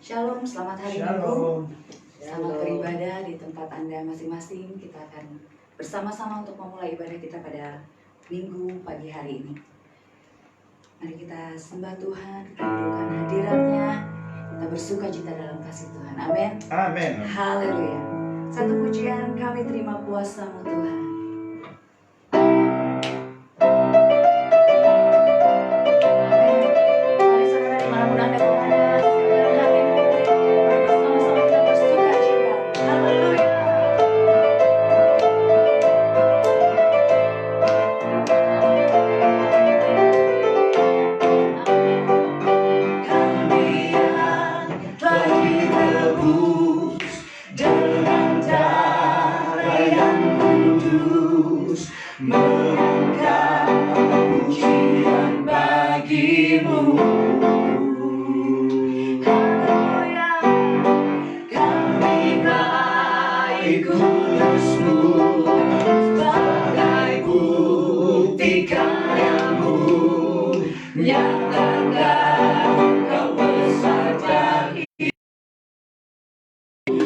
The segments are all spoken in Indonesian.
Shalom, selamat hari Minggu. Selamat beribadah di tempat Anda masing-masing. Kita akan bersama-sama untuk memulai ibadah kita pada Minggu pagi hari ini. Mari kita sembah Tuhan, kita rindukan hadiratnya, kita bersuka cita dalam kasih Tuhan. Amin. Amin. Haleluya. Satu pujian, kami terima kuasa-Mu Tuhan.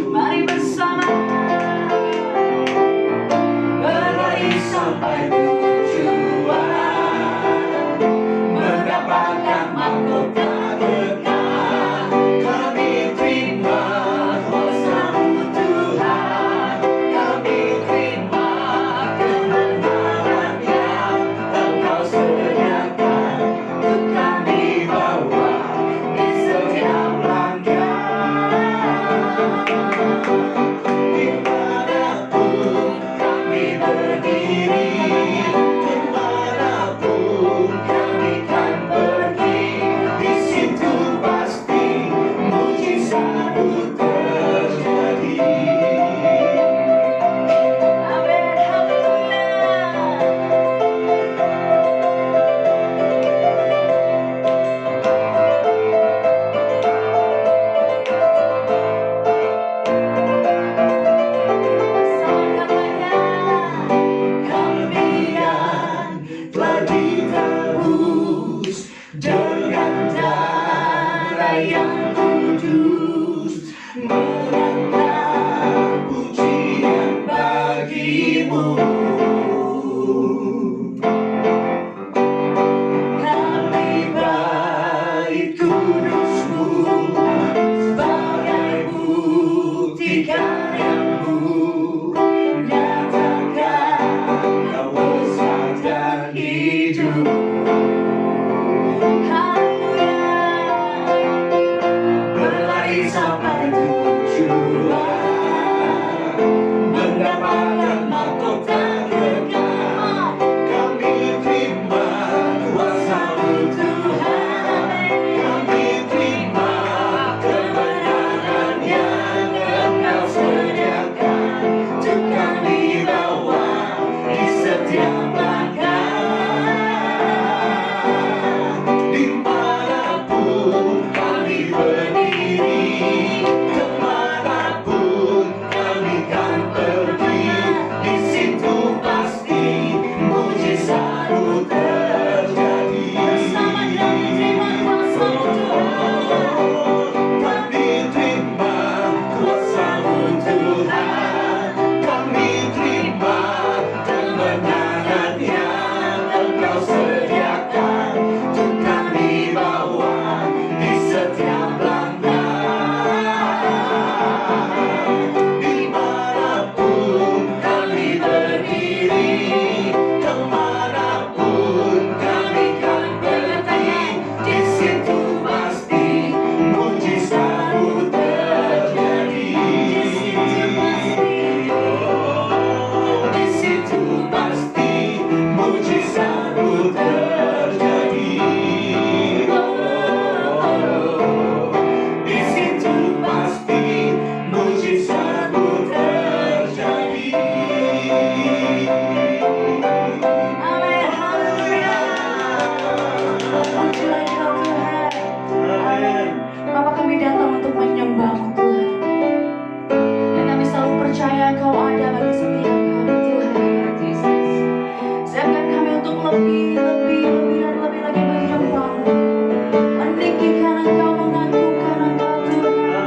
Mari bersama berlari sampai tujuan, mendapatkan mahkota kekal. Kami terima kuasa-Mu Tuhan, kami terima kebenaran yang Engkau sediakan untuk kami bawa di setiap langkah. Dimanapun kami berdiri, dimanapun kami kan pergi, di situ pasti mujizat-Mu terjadi. Amin, telah ditebus dengan darah yang kudus, menantang pujian bagi-Mu. Kami bait kudus-Mu sebagai bukti karya-Mu, nyatakan Kau besar dan hidup. Haleluya. Berlari sampai tujuan, mendapatkan mahkota kekal. Kami terima kuasa-Mu Tuhan, kami terima kebenaran yang Engkau sediakan untuk kami bawa di setiap langkah. Dimanapun kami berdiri, kemanapun kami kan pergi, di situ pasti mujizat-Mu terjadi. Bersama kami terima kuasa-Mu Tuhan, kami terima kuasa-Mu Tuhan, kami terima kebenaran yang Engkau sediakan untuk kami bawa di setiap langkah. Dimanapun kami berdiri, kemanapun kami kan pergi, di situ pasti mujizat-Mu terjadi. Di situ pasti mujizat-Mu terjadi. Di situ pasti mujizat-Mu terjadi. Amin, haleluya. Pujilah Engkau Tuhan. Amin. Bapa, kami datang untuk menyembah-Mu Tuhan, dan kami selalu percaya Kau ada bagi setiap kami Tuhan. Siapkan kami untuk lebih dan lebih lagi menyembah-Mu, meninggikan Engkau, mengagungkan Engkau Tuhan.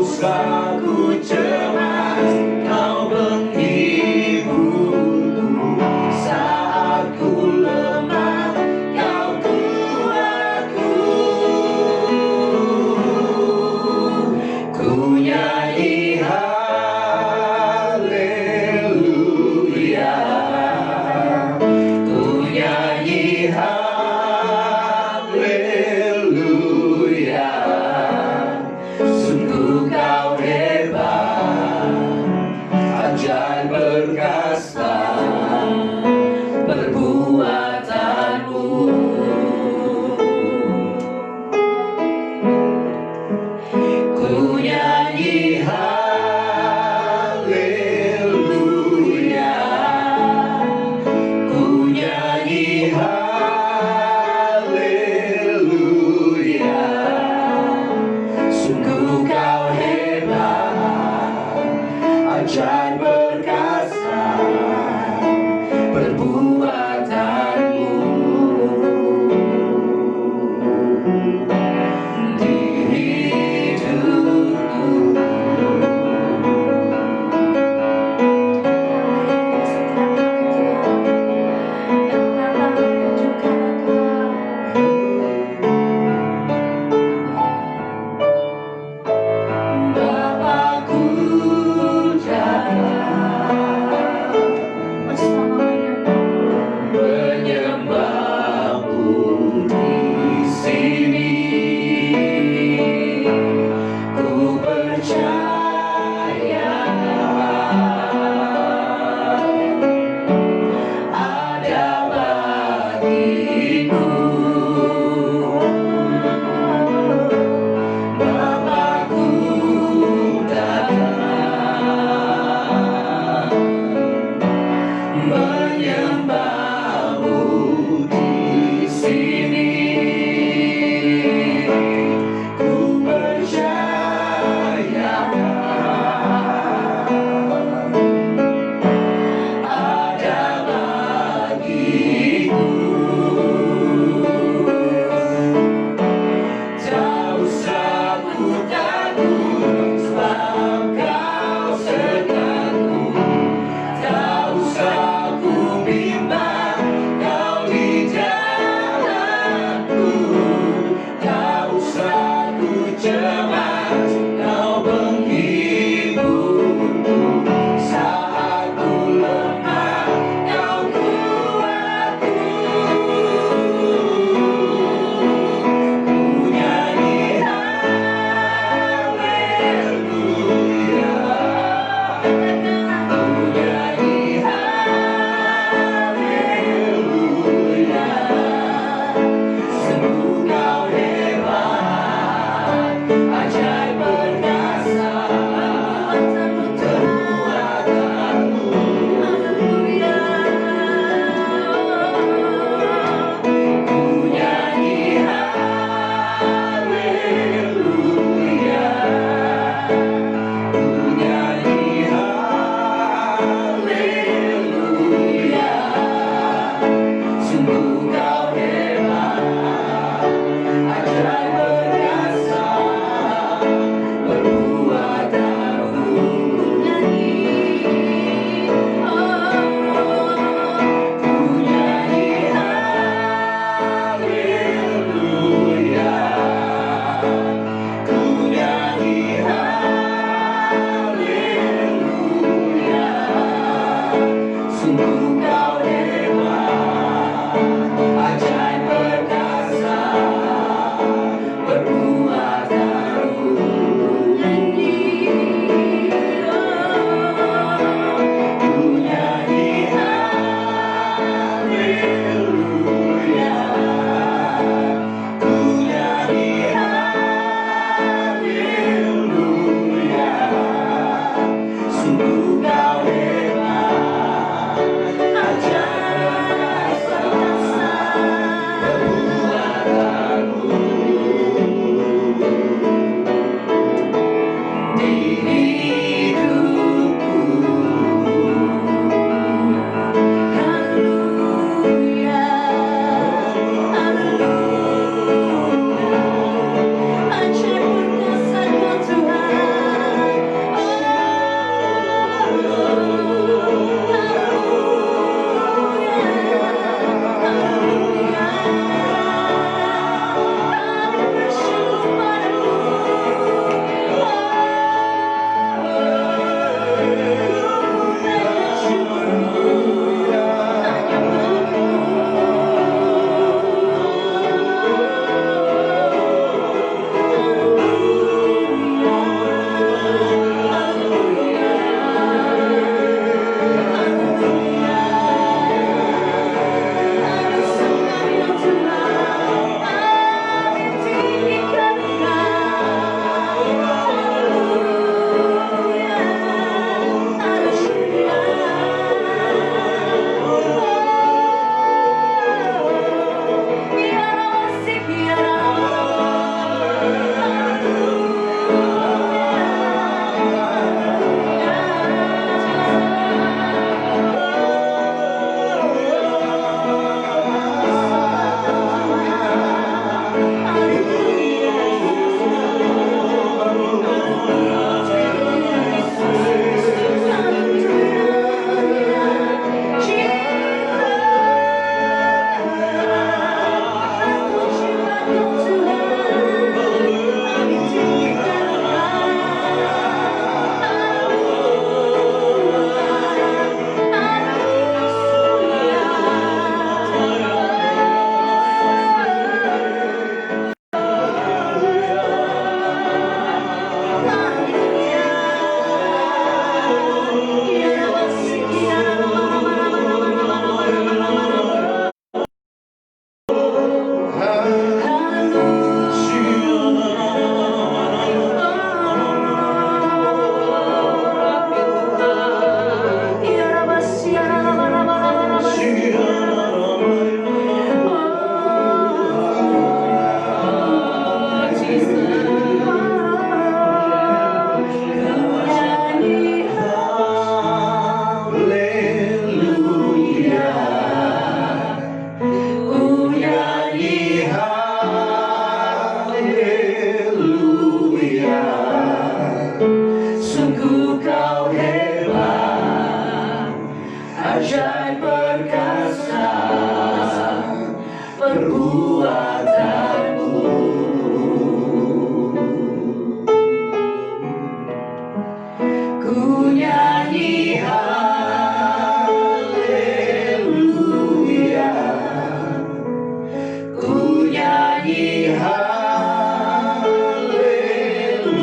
usah ku cemas, kau penghiburku. Saat ku lemah, kau kuatku. Ku nyanyi haleluya, ku nyanyi haleluya. Sungguh kau hebat, ajaib perkasa perbuatanmu. Ku nyanyi haleluya, ku nyanyi haleluya. Sungguh kau hebat, ajaib perkasa perbuatanmu. Di hidupku Bapakku jaga, menyembahmu di sini. Ku percaya ada bagiku. Bapakku datang, menyembahmu di sini. Ku percaya ada bagiku. Tak usah ku takut, sebab kau sertaku. Tak usah ku bimbang, kau di jalanku. Tak usah ku cemas, kau penghiburku. Saat ku lemah, kau kuatku. Ku nyanyi haleluya, ku nyanyi haleluya. Sungguh kau hebat, ajaib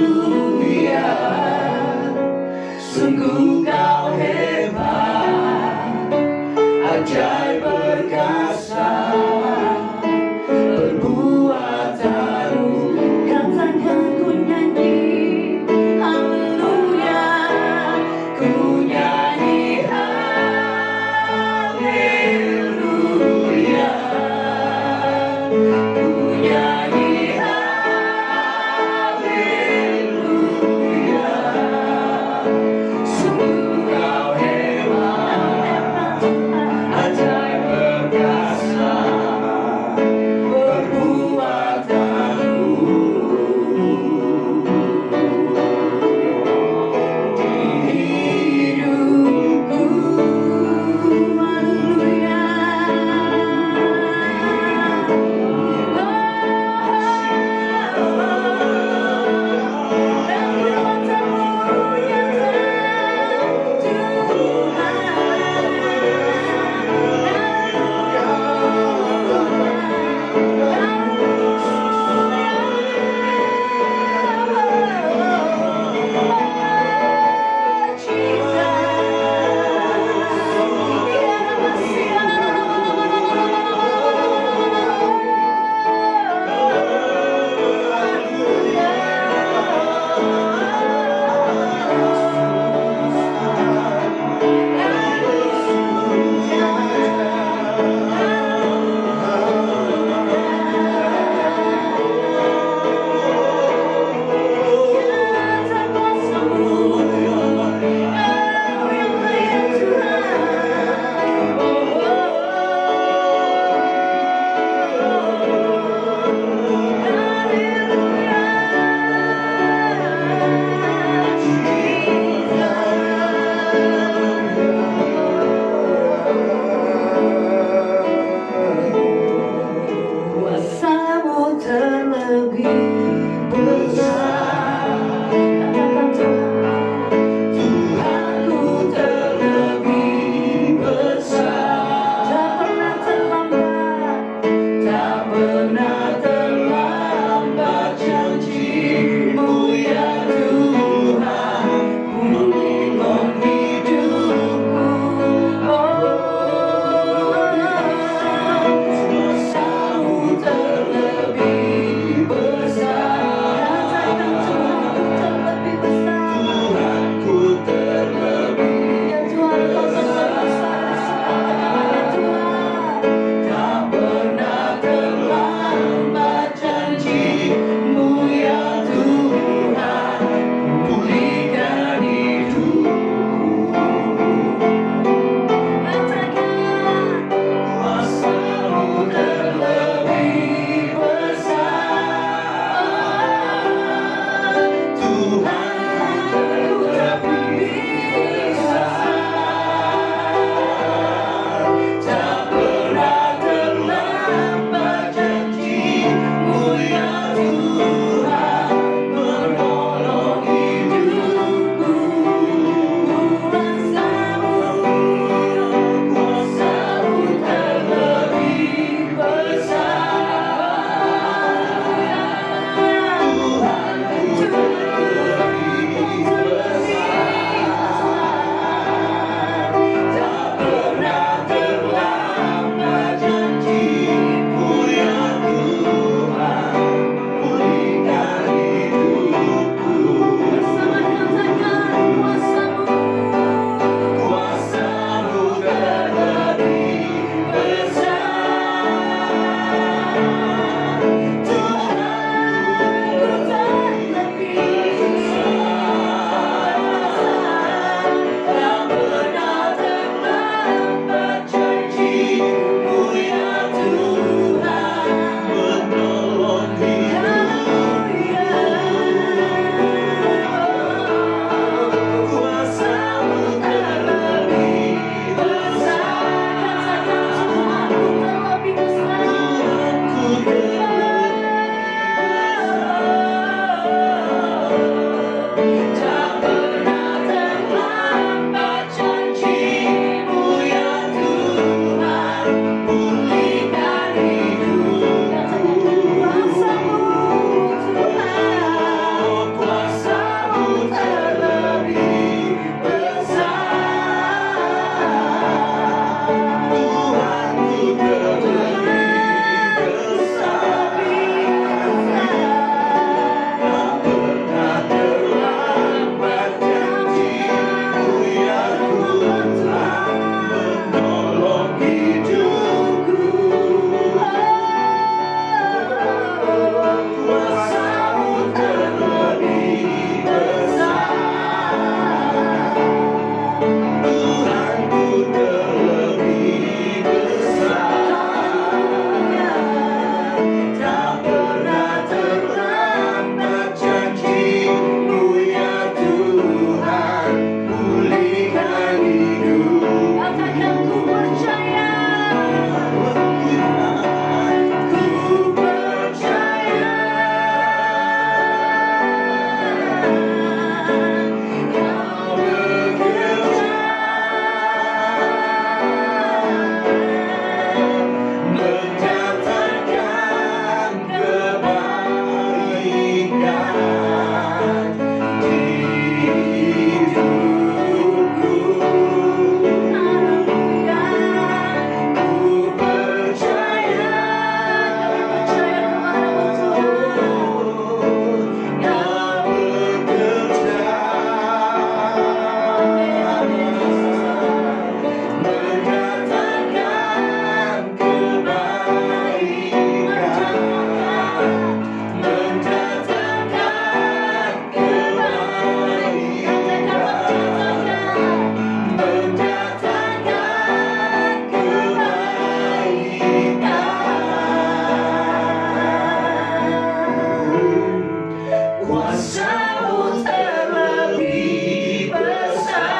Haleluya, sungguh kau hebat, ajaib perkasa perbuatanmu. Katakan ku nyanyi haleluya, Ku nyanyi haleluya, ku nyanyi haleluya, sungguh kau hebat, ajaib perkasa perbuatanmu. Di hidupku, haleluya. Dan kuasamu nyata kuasamu terlebih besar. Katakan Tuhanku terlebih besar, tak pernah terlambat. tak pernah terlambat janji-Mu ya Tuhan, pulihkan hidupku. Kuasamu terlebih besar, Terlebih besar. Tuhanku terlebih Ya Tuhan, Kau terlebih besar. Ya Tuhan. tak pernah terlambat janji-Mu ya Tuhan, pulihkan hidupku. Katakan Kuasamu terlebih besar, Tuhanku terlebih besar, tak pernah terlambat janji-Mu ya Tuhan, menolong hidupku. Kuasamu terlebih besar, Tuhanku terlebih besar, tak pernah terlambat janji-Mu ya Tuhan, pulihkan hidupku. bersama katakan kuasamu. Kuasamu terlebih besar, Tuhanku terlebih besar, tak pernah terlambat janji-Mu ya Tuhan, menolong hidupku. Kuasamu terlebih besar, Tuhanku terlebih besar. Tuhanku terlebih besar, tak pernah terlambat janji-Mu ya Tuhan, pulihkan hidupku. Kuasamu Tuhan. Kuasamu terlebih besar.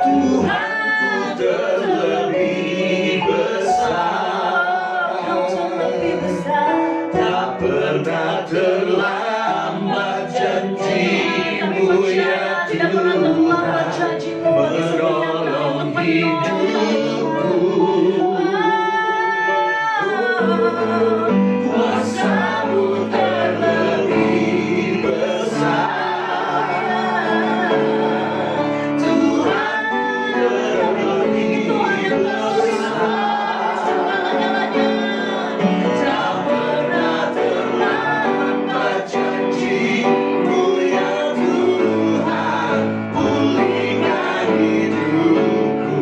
Tuhanku terlebih besar. Kau terlebih besar. Tak pernah terlambat janjimu ya Tidak pernah terlambat Tuhan, janjimu bagi setiap kami menolong untuk menolong. hidupku. Kuasamu terlebih besar. Tuhan terlebih besar. Tak pernah terlambat janjimu ya Tuhan, pulihkan hidupku.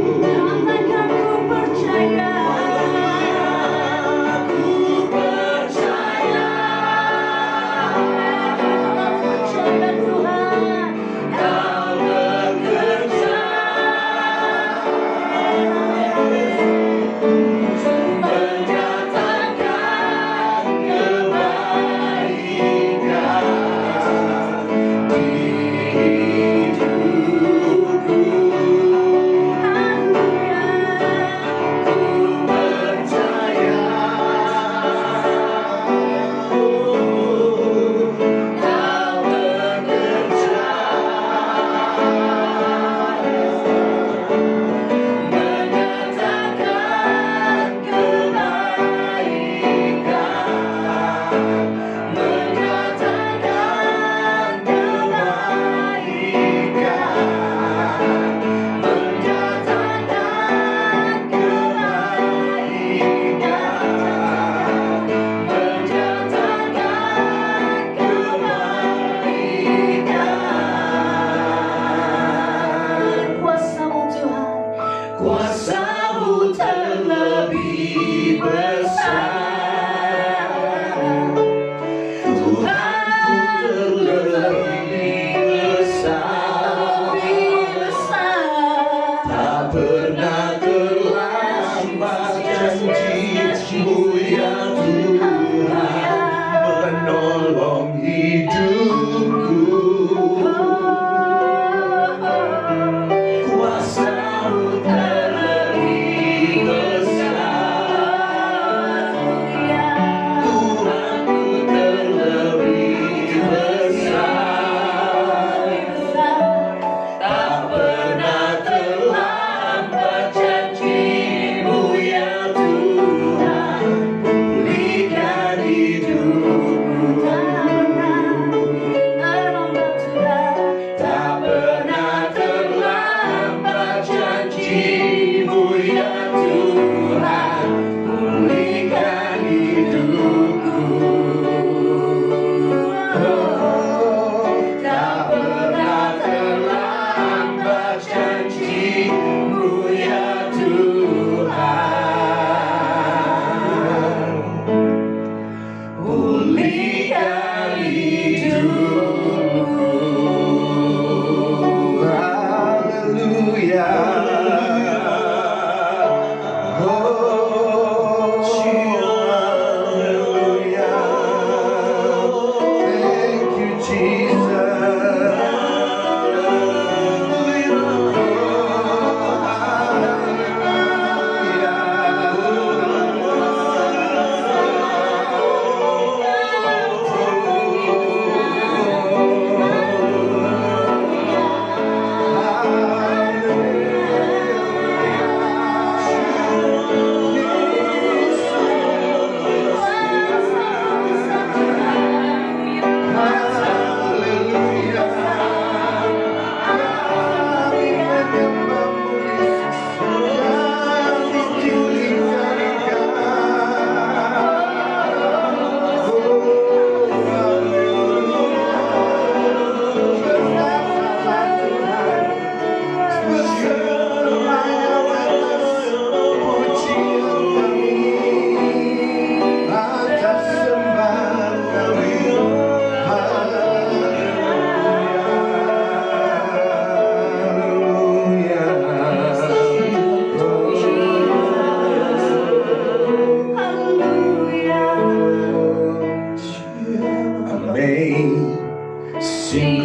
Amazing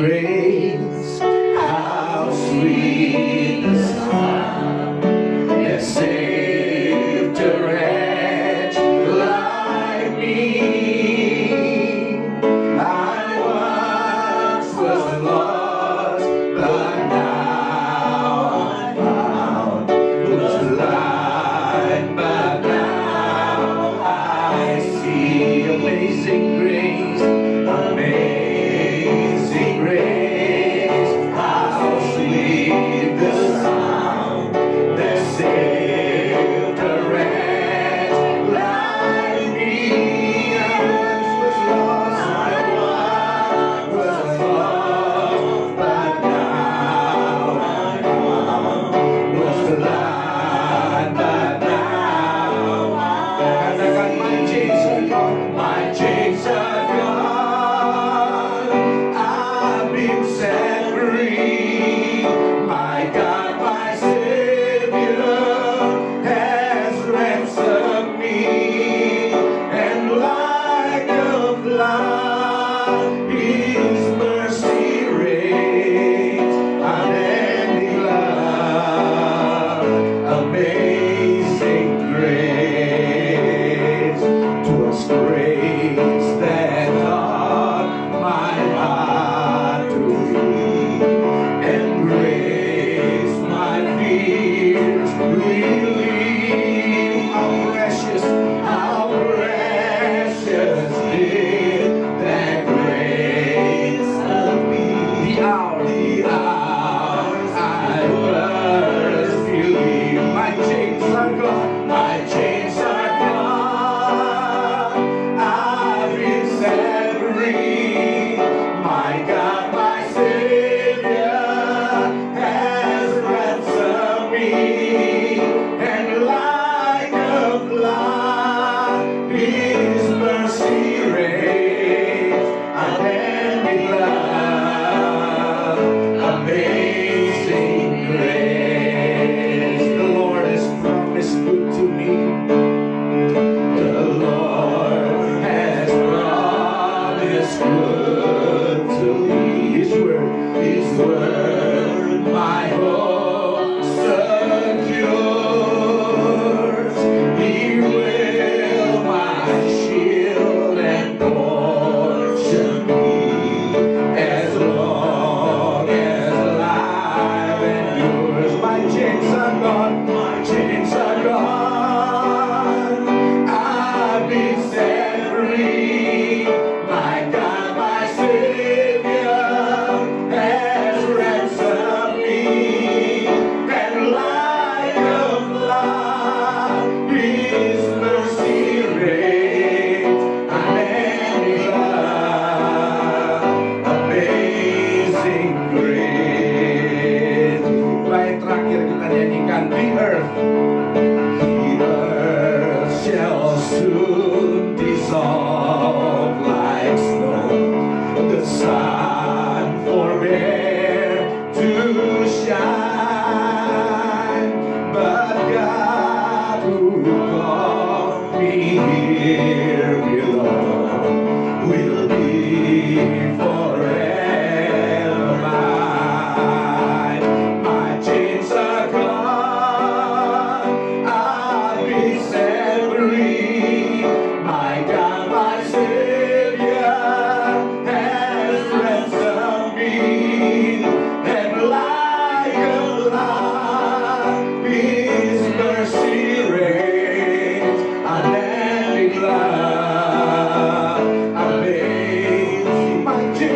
grace, how sweet the sound that saved a wretch like me. I once was lost, but now I'm found. Was blind, but now I see. Amazing grace, amazing grace, how sweet the sound that saved a wretch like me. I once was lost, but now I'm found. Was blind, but now katakan my chains are gone, my chains are gone. I've been set free. My God, my Savior has ransomed me, and like a flood, His mercy reigns, unending love, amazing grace. 'Twas grace that taught my heart to beat, and grace my fears relieve. How precious did that grace appear. The hour I first believed. My chains are gone, my chains are gone. I've been set free. My God, my Savior has ransomed me, and like a flood, His mercy reigns, unending love, amazing grace. The Lord has promised good to me. The Lord has promised good to me. His word, my hope secures. He will my shield and portion be, as long as life endures. My chains are gone, my chains are gone. I've been set free. My God, my Savior has ransomed me, and like a flood, His mercy reigns, unending love, amazing grace. Baik, terakhir kita nyanyikan The earth shall soon dissolve like snow. The sun forbear to shine, but God who called me here below will be forever mine. My chains are gone, I've been set free. My God, my Savior has ransomed me, and like a flood, His mercy reigns, unending love, amazing. My chains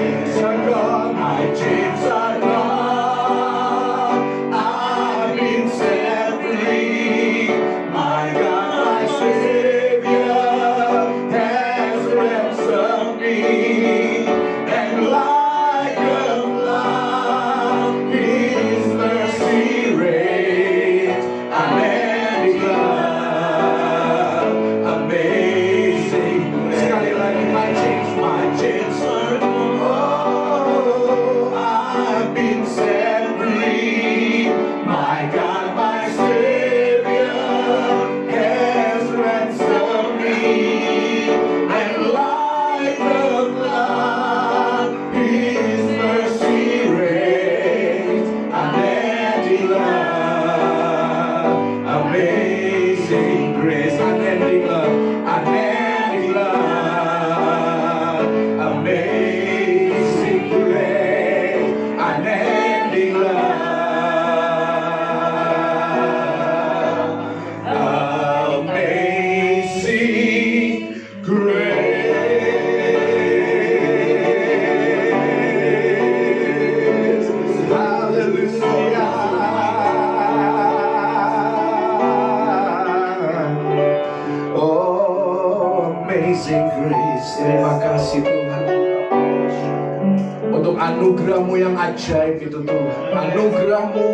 untuk anugerah-Mu yang ajaib itu Tuhan. Anugerah-Mu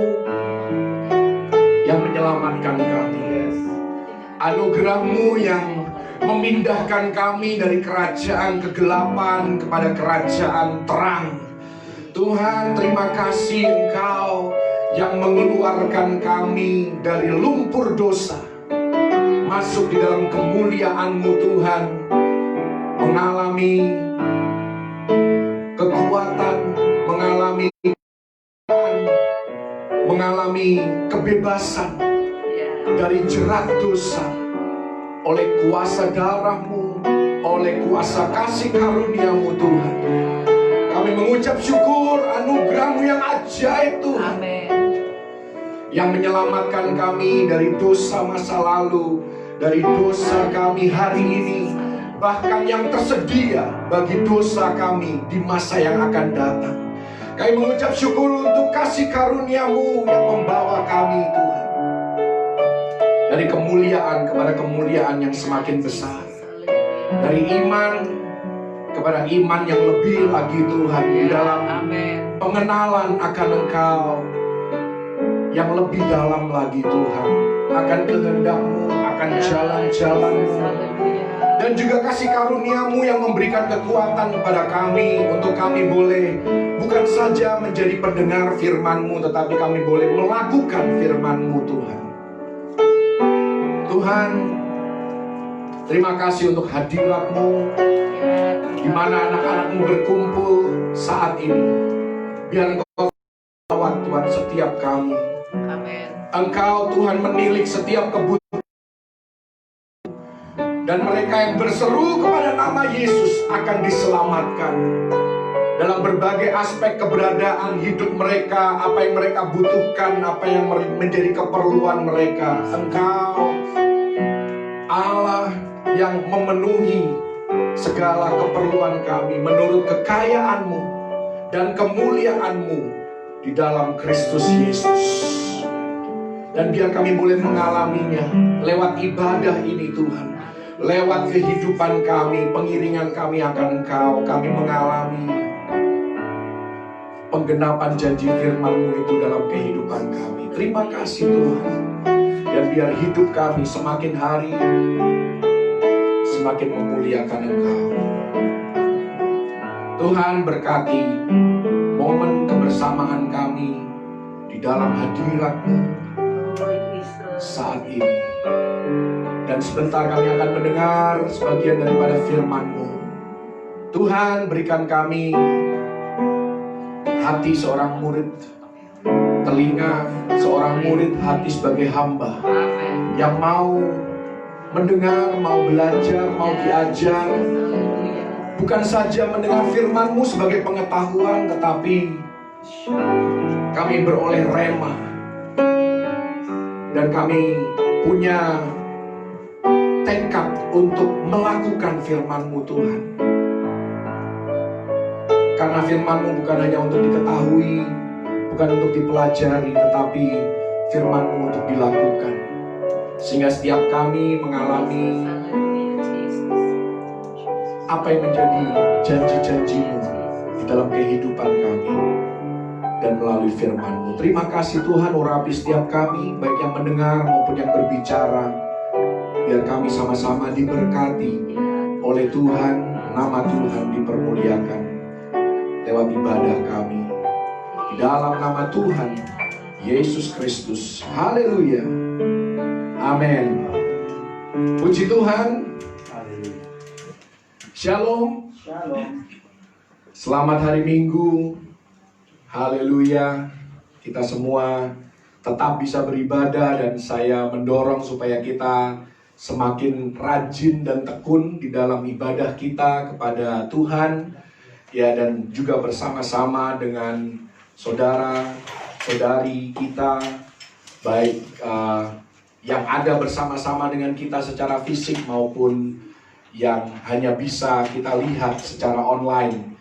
yang menyelamatkan kami. Anugerah-Mu yang memindahkan kami dari kerajaan kegelapan kepada kerajaan terang. Tuhan, terima kasih Engkau yang mengeluarkan kami dari lumpur dosa, masuk di dalam kemuliaan-Mu Tuhan, mengalami kekuatan, mengalami kebebasan dari jerat dosa oleh kuasa darah-Mu, oleh kuasa kasih karunia-Mu Tuhan. Kami mengucap syukur anugerah-Mu yang ajaib Tuhan. Amin. Yang menyelamatkan kami dari dosa masa lalu, dari dosa kami hari ini, bahkan yang tersedia bagi dosa kami di masa yang akan datang. Kami mengucap syukur untuk kasih karunia-Mu yang membawa kami Tuhan, dari kemuliaan kepada kemuliaan yang semakin besar, dari iman kepada iman yang lebih lagi Tuhan, di dalam pengenalan akan Engkau yang lebih dalam lagi Tuhan, akan kehendak-Mu, akan jalan-jalan-Mu, dan juga kasih karunia-Mu yang memberikan kekuatan kepada kami, untuk kami boleh bukan saja menjadi pendengar firman-Mu, tetapi kami boleh melakukan firman-Mu Tuhan. Tuhan, terima kasih untuk hadirat-Mu, di mana anak-anak-Mu berkumpul saat ini. Biar Engkau rawat Tuhan setiap kami. Amin. Engkau Tuhan menilik setiap kebutuhan, dan mereka yang berseru kepada nama Yesus akan diselamatkan dalam berbagai aspek keberadaan hidup mereka. Apa yang mereka butuhkan, apa yang menjadi keperluan mereka, Engkau Allah yang memenuhi segala keperluan kami menurut kekayaan-Mu dan kemuliaan-Mu di dalam Kristus Yesus. Dan biar kami boleh mengalaminya lewat ibadah ini Tuhan, lewat kehidupan kami, pengiringan kami akan Engkau, kami mengalami penggenapan janji firman-Mu itu dalam kehidupan kami. Terima kasih Tuhan. Dan biar hidup kami semakin hari semakin memuliakan Engkau. Tuhan, berkati momen kebersamaan kami di dalam hadirat-Mu saat ini. Dan sebentar kami akan mendengar sebagian daripada firman-Mu. Tuhan, berikan kami hati seorang murid, telinga seorang murid, hati sebagai hamba yang mau mendengar, mau belajar, mau diajar. Bukan saja mendengar firman-Mu sebagai pengetahuan, tetapi kami beroleh rema, dan kami punya tekad untuk melakukan firman-Mu Tuhan. Karena firman-Mu bukan hanya untuk diketahui, bukan untuk dipelajari, tetapi firman-Mu untuk dilakukan. Sehingga setiap kami mengalami apa yang menjadi janji-janji-Mu di dalam kehidupan kami dan melalui firman-Mu. Terima kasih Tuhan, urapi setiap kami, baik yang mendengar maupun yang berbicara. Biar kami sama-sama diberkati oleh Tuhan, nama Tuhan dipermuliakan lewat ibadah kami. Di dalam nama Tuhan Yesus Kristus. Haleluya. Amin. Puji Tuhan. Shalom. Selamat hari Minggu. Haleluya. Kita semua tetap bisa beribadah, dan saya mendorong supaya kita semakin rajin dan tekun di dalam ibadah kita kepada Tuhan, ya, dan juga bersama-sama dengan saudara-saudari kita, baik yang ada bersama-sama dengan kita secara fisik maupun yang hanya bisa kita lihat secara online.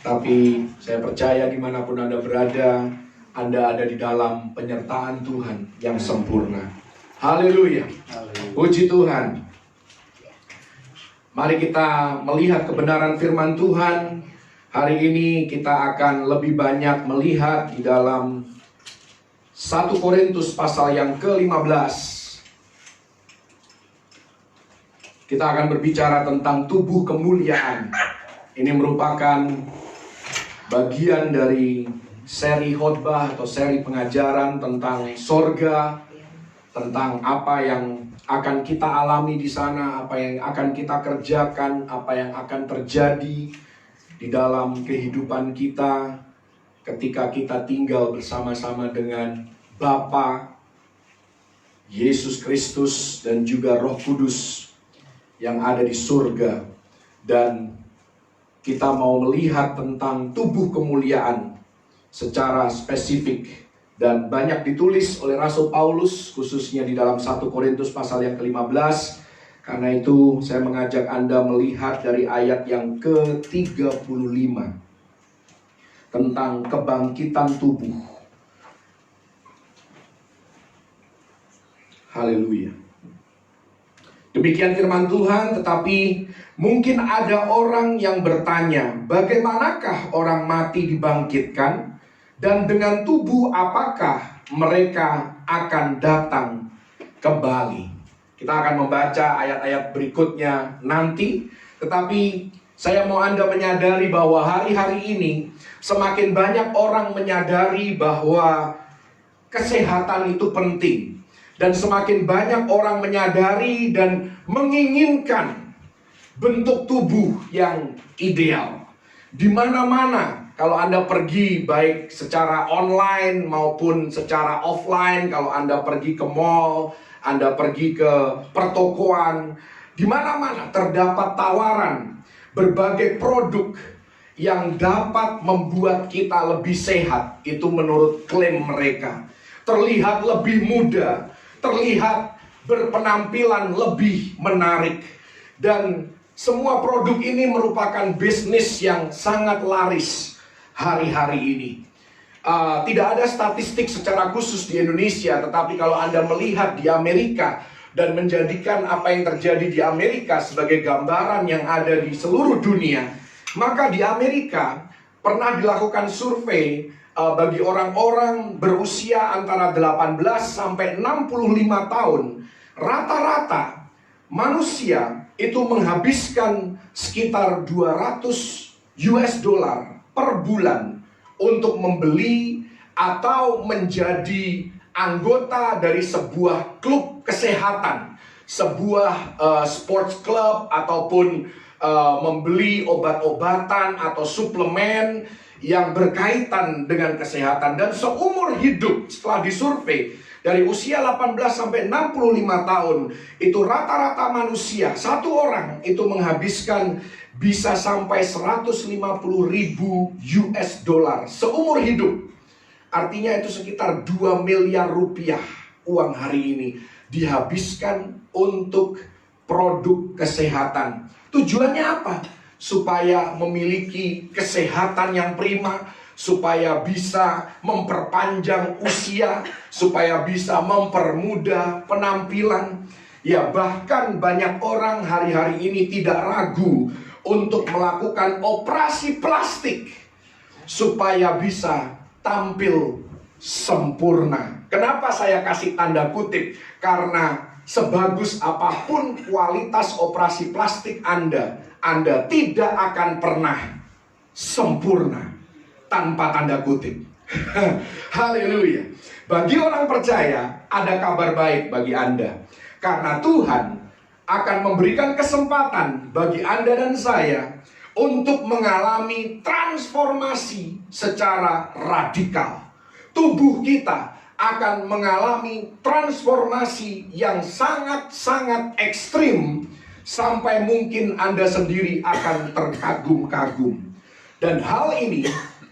Tapi saya percaya dimanapun Anda berada, Anda ada di dalam penyertaan Tuhan yang sempurna. Haleluya. Puji Tuhan. Mari kita melihat kebenaran firman Tuhan Hari ini kita akan lebih banyak melihat di dalam 1 Korintus pasal yang ke-15. Kita akan berbicara tentang tubuh kemuliaan. Ini merupakan bagian dari seri khotbah atau seri pengajaran tentang sorga, tentang apa yang akan kita alami di sana, apa yang akan kita kerjakan, apa yang akan terjadi di dalam kehidupan kita ketika kita tinggal bersama-sama dengan Bapa, Yesus Kristus, dan juga Roh Kudus yang ada di surga. Dan kita mau melihat tentang tubuh kemuliaan secara spesifik. Dan banyak ditulis oleh Rasul Paulus, khususnya di dalam 1 Korintus pasal yang ke-15. Karena itu saya mengajak Anda melihat dari ayat yang ke-35. Tentang kebangkitan tubuh. Haleluya. Demikian firman Tuhan, tetapi mungkin ada orang yang bertanya, bagaimanakah orang mati dibangkitkan? Dan dengan tubuh apakah mereka akan datang kembali? Kita akan membaca ayat-ayat berikutnya nanti. Tetapi saya mau Anda menyadari bahwa hari-hari ini semakin banyak orang menyadari bahwa kesehatan itu penting. Dan semakin banyak orang menyadari dan menginginkan bentuk tubuh yang ideal. Di mana-mana. Kalau Anda pergi baik secara online maupun secara offline, kalau Anda pergi ke mall, Anda pergi ke pertokoan, di mana-mana terdapat tawaran berbagai produk yang dapat membuat kita lebih sehat. Itu menurut klaim mereka. Terlihat lebih muda, terlihat berpenampilan lebih menarik. Dan semua produk ini merupakan bisnis yang sangat laris hari-hari ini. Tidak ada statistik secara khusus di Indonesia, tetapi kalau Anda melihat di Amerika dan menjadikan apa yang terjadi di Amerika sebagai gambaran yang ada di seluruh dunia, maka di Amerika pernah dilakukan survei bagi orang-orang berusia antara 18 sampai 65 tahun. Rata-rata manusia itu menghabiskan sekitar 200 US dollar per bulan untuk membeli atau menjadi anggota dari sebuah klub kesehatan, sebuah sports club, ataupun membeli obat-obatan atau suplemen yang berkaitan dengan kesehatan. Dan seumur hidup setelah disurvei dari usia 18 sampai 65 tahun, itu rata-rata manusia, satu orang itu menghabiskan bisa sampai 150.000 US dollar seumur hidup. Artinya itu sekitar 2 miliar rupiah uang hari ini dihabiskan untuk produk kesehatan. Tujuannya apa? Supaya memiliki kesehatan yang prima, supaya bisa memperpanjang usia, supaya bisa mempermudah penampilan. Ya, bahkan banyak orang hari-hari ini tidak ragu untuk melakukan operasi plastik supaya bisa tampil sempurna. Kenapa saya kasih tanda kutip? Karena sebagus apapun kualitas operasi plastik Anda tidak akan pernah sempurna tanpa tanda kutip. Haleluya. Bagi orang percaya, ada kabar baik bagi Anda. Karena Tuhan akan memberikan kesempatan bagi Anda dan saya untuk mengalami transformasi secara radikal. Tubuh kita akan mengalami transformasi yang sangat-sangat ekstrim, sampai mungkin Anda sendiri akan terkagum-kagum. Dan hal ini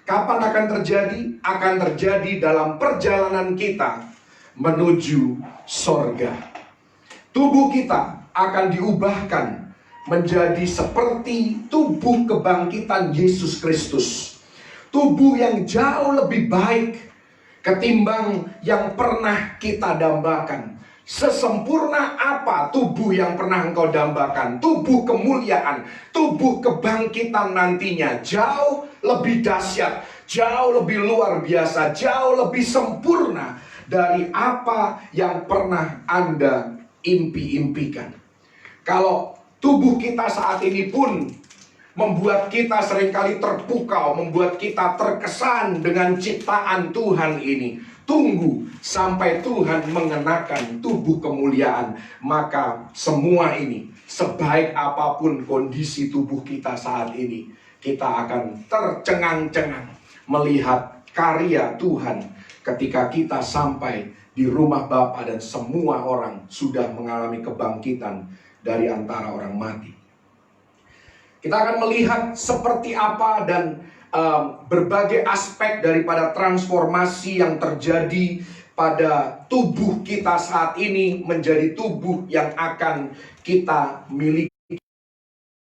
kapan akan terjadi? Akan terjadi dalam perjalanan kita menuju sorga. Tubuh kita akan diubahkan menjadi seperti tubuh kebangkitan Yesus Kristus. Tubuh yang jauh lebih baik ketimbang yang pernah kita dambakan. Sesempurna apa tubuh yang pernah engkau dambakan? Tubuh kemuliaan, tubuh kebangkitan nantinya jauh lebih dahsyat, jauh lebih luar biasa, jauh lebih sempurna dari apa yang pernah Anda impi-impikan. Kalau tubuh kita saat ini pun membuat kita seringkali terpukau, membuat kita terkesan dengan ciptaan Tuhan ini. Tunggu sampai Tuhan mengenakan tubuh kemuliaan. Maka semua ini, sebaik apapun kondisi tubuh kita saat ini, kita akan tercengang-cengang melihat karya Tuhan ketika kita sampai di rumah Bapa dan semua orang sudah mengalami kebangkitan dari antara orang mati. Kita akan melihat seperti apa dan berbagai aspek daripada transformasi yang terjadi pada tubuh kita saat ini menjadi tubuh yang akan kita miliki.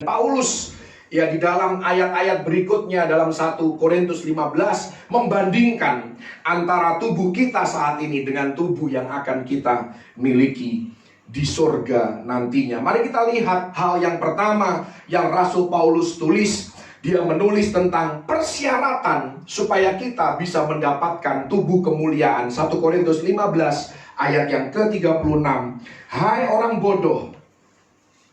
Paulus ya di dalam ayat-ayat berikutnya dalam 1 Korintus 15 membandingkan antara tubuh kita saat ini dengan tubuh yang akan kita miliki di surga nantinya. Mari kita lihat hal yang pertama yang Rasul Paulus tulis. Dia menulis tentang persyaratan supaya kita bisa mendapatkan tubuh kemuliaan. 1 Korintus 15 ayat yang ke-36. Hai orang bodoh,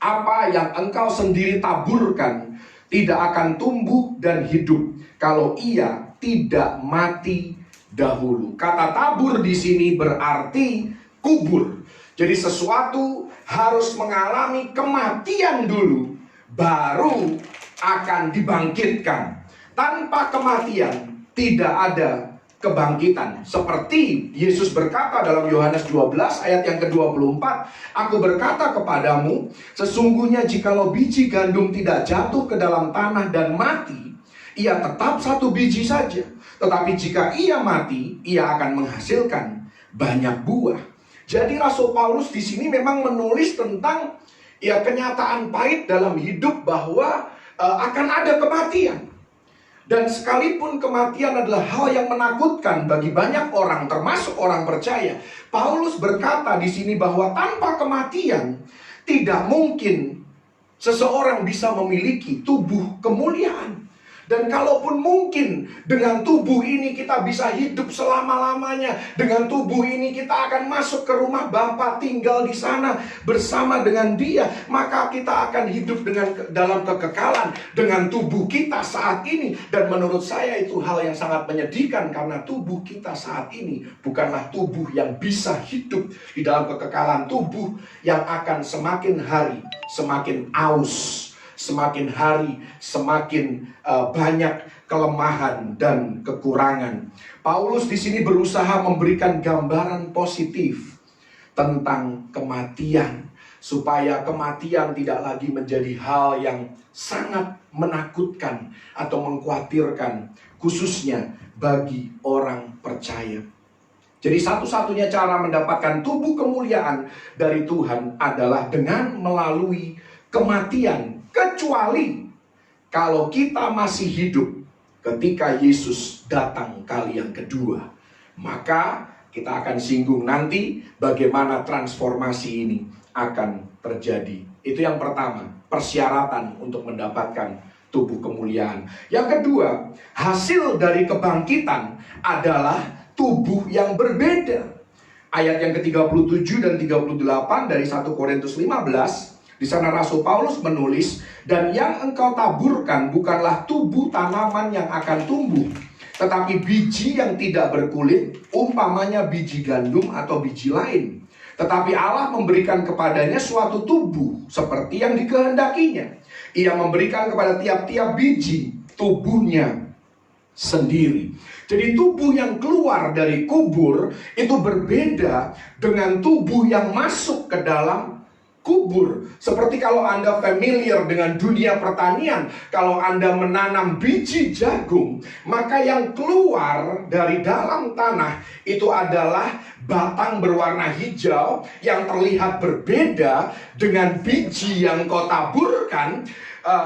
apa yang engkau sendiri taburkan tidak akan tumbuh dan hidup kalau ia tidak mati dahulu. Kata tabur di sini berarti kubur. Jadi sesuatu harus mengalami kematian dulu, baru akan dibangkitkan. Tanpa kematian tidak ada kebangkitan. Seperti Yesus berkata dalam Yohanes 12 ayat yang ke-24, Aku berkata kepadamu, sesungguhnya jikalau biji gandum tidak jatuh ke dalam tanah dan mati, ia tetap satu biji saja. Tetapi jika ia mati, ia akan menghasilkan banyak buah. Jadi Rasul Paulus di sini memang menulis tentang ya kenyataan pahit dalam hidup bahwa akan ada kematian. Dan sekalipun kematian adalah hal yang menakutkan bagi banyak orang, termasuk orang percaya, Paulus berkata di sini bahwa tanpa kematian tidak mungkin seseorang bisa memiliki tubuh kemuliaan. Dan kalaupun mungkin dengan tubuh ini kita bisa hidup selama-lamanya, dengan tubuh ini kita akan masuk ke rumah Bapa, tinggal di sana bersama dengan Dia, maka kita akan hidup dalam kekekalan dengan tubuh kita saat ini. Dan menurut saya itu hal yang sangat menyedihkan, karena tubuh kita saat ini bukanlah tubuh yang bisa hidup di dalam kekekalan. Tubuh yang akan semakin hari semakin aus, semakin hari semakin banyak kelemahan dan kekurangan. Paulus di sini berusaha memberikan gambaran positif tentang kematian, supaya kematian tidak lagi menjadi hal yang sangat menakutkan atau mengkhawatirkan, khususnya bagi orang percaya. Jadi satu-satunya cara mendapatkan tubuh kemuliaan dari Tuhan adalah dengan melalui kematian. Kecuali kalau kita masih hidup ketika Yesus datang kali yang kedua. Maka kita akan singgung nanti bagaimana transformasi ini akan terjadi. Itu yang pertama, persyaratan untuk mendapatkan tubuh kemuliaan. Yang kedua, hasil dari kebangkitan adalah tubuh yang berbeda. Ayat yang ke-37 dan 38 dari 1 Korintus 15. Di sana Rasul Paulus menulis, dan yang engkau taburkan bukanlah tubuh tanaman yang akan tumbuh, tetapi biji yang tidak berkulit, umpamanya biji gandum atau biji lain. Tetapi Allah memberikan kepadanya suatu tubuh seperti yang dikehendakinya. Ia memberikan kepada tiap-tiap biji tubuhnya sendiri. Jadi tubuh yang keluar dari kubur itu berbeda dengan tubuh yang masuk ke dalam kubur. Seperti kalau Anda familiar dengan dunia pertanian, kalau Anda menanam biji jagung, maka yang keluar dari dalam tanah itu adalah batang berwarna hijau yang terlihat berbeda dengan biji yang kau taburkan.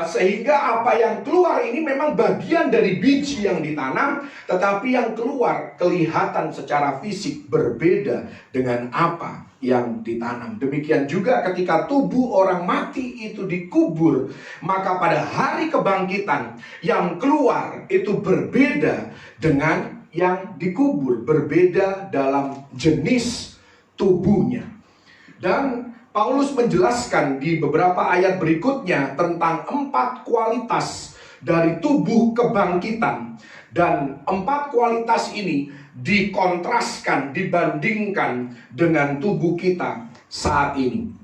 Sehingga apa yang keluar ini memang bagian dari biji yang ditanam, tetapi yang keluar kelihatan secara fisik berbeda dengan apa yang ditanam. Demikian juga ketika tubuh orang mati itu dikubur, maka pada hari kebangkitan yang keluar itu berbeda dengan yang dikubur, berbeda dalam jenis tubuhnya. Dan Paulus menjelaskan di beberapa ayat berikutnya tentang 4 kualitas dari tubuh kebangkitan. Dan 4 kualitas ini dikontraskan, dibandingkan dengan tubuh kita saat ini.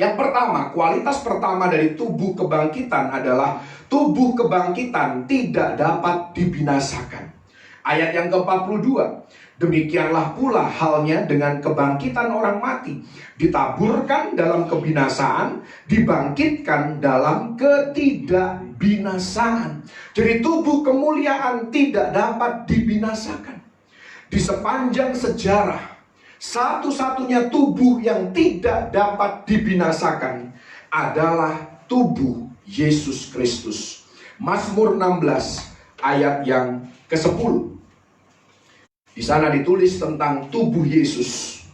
Yang pertama, kualitas pertama dari tubuh kebangkitan adalah tubuh kebangkitan tidak dapat dibinasakan. Ayat yang ke-42, demikianlah pula halnya dengan kebangkitan orang mati. Ditaburkan dalam kebinasaan, dibangkitkan dalam ketidakbinasaan. Jadi tubuh kemuliaan tidak dapat dibinasakan. Di sepanjang sejarah, satu-satunya tubuh yang tidak dapat dibinasakan adalah tubuh Yesus Kristus. Mazmur 16 ayat yang ke-10. Di sana ditulis tentang tubuh Yesus.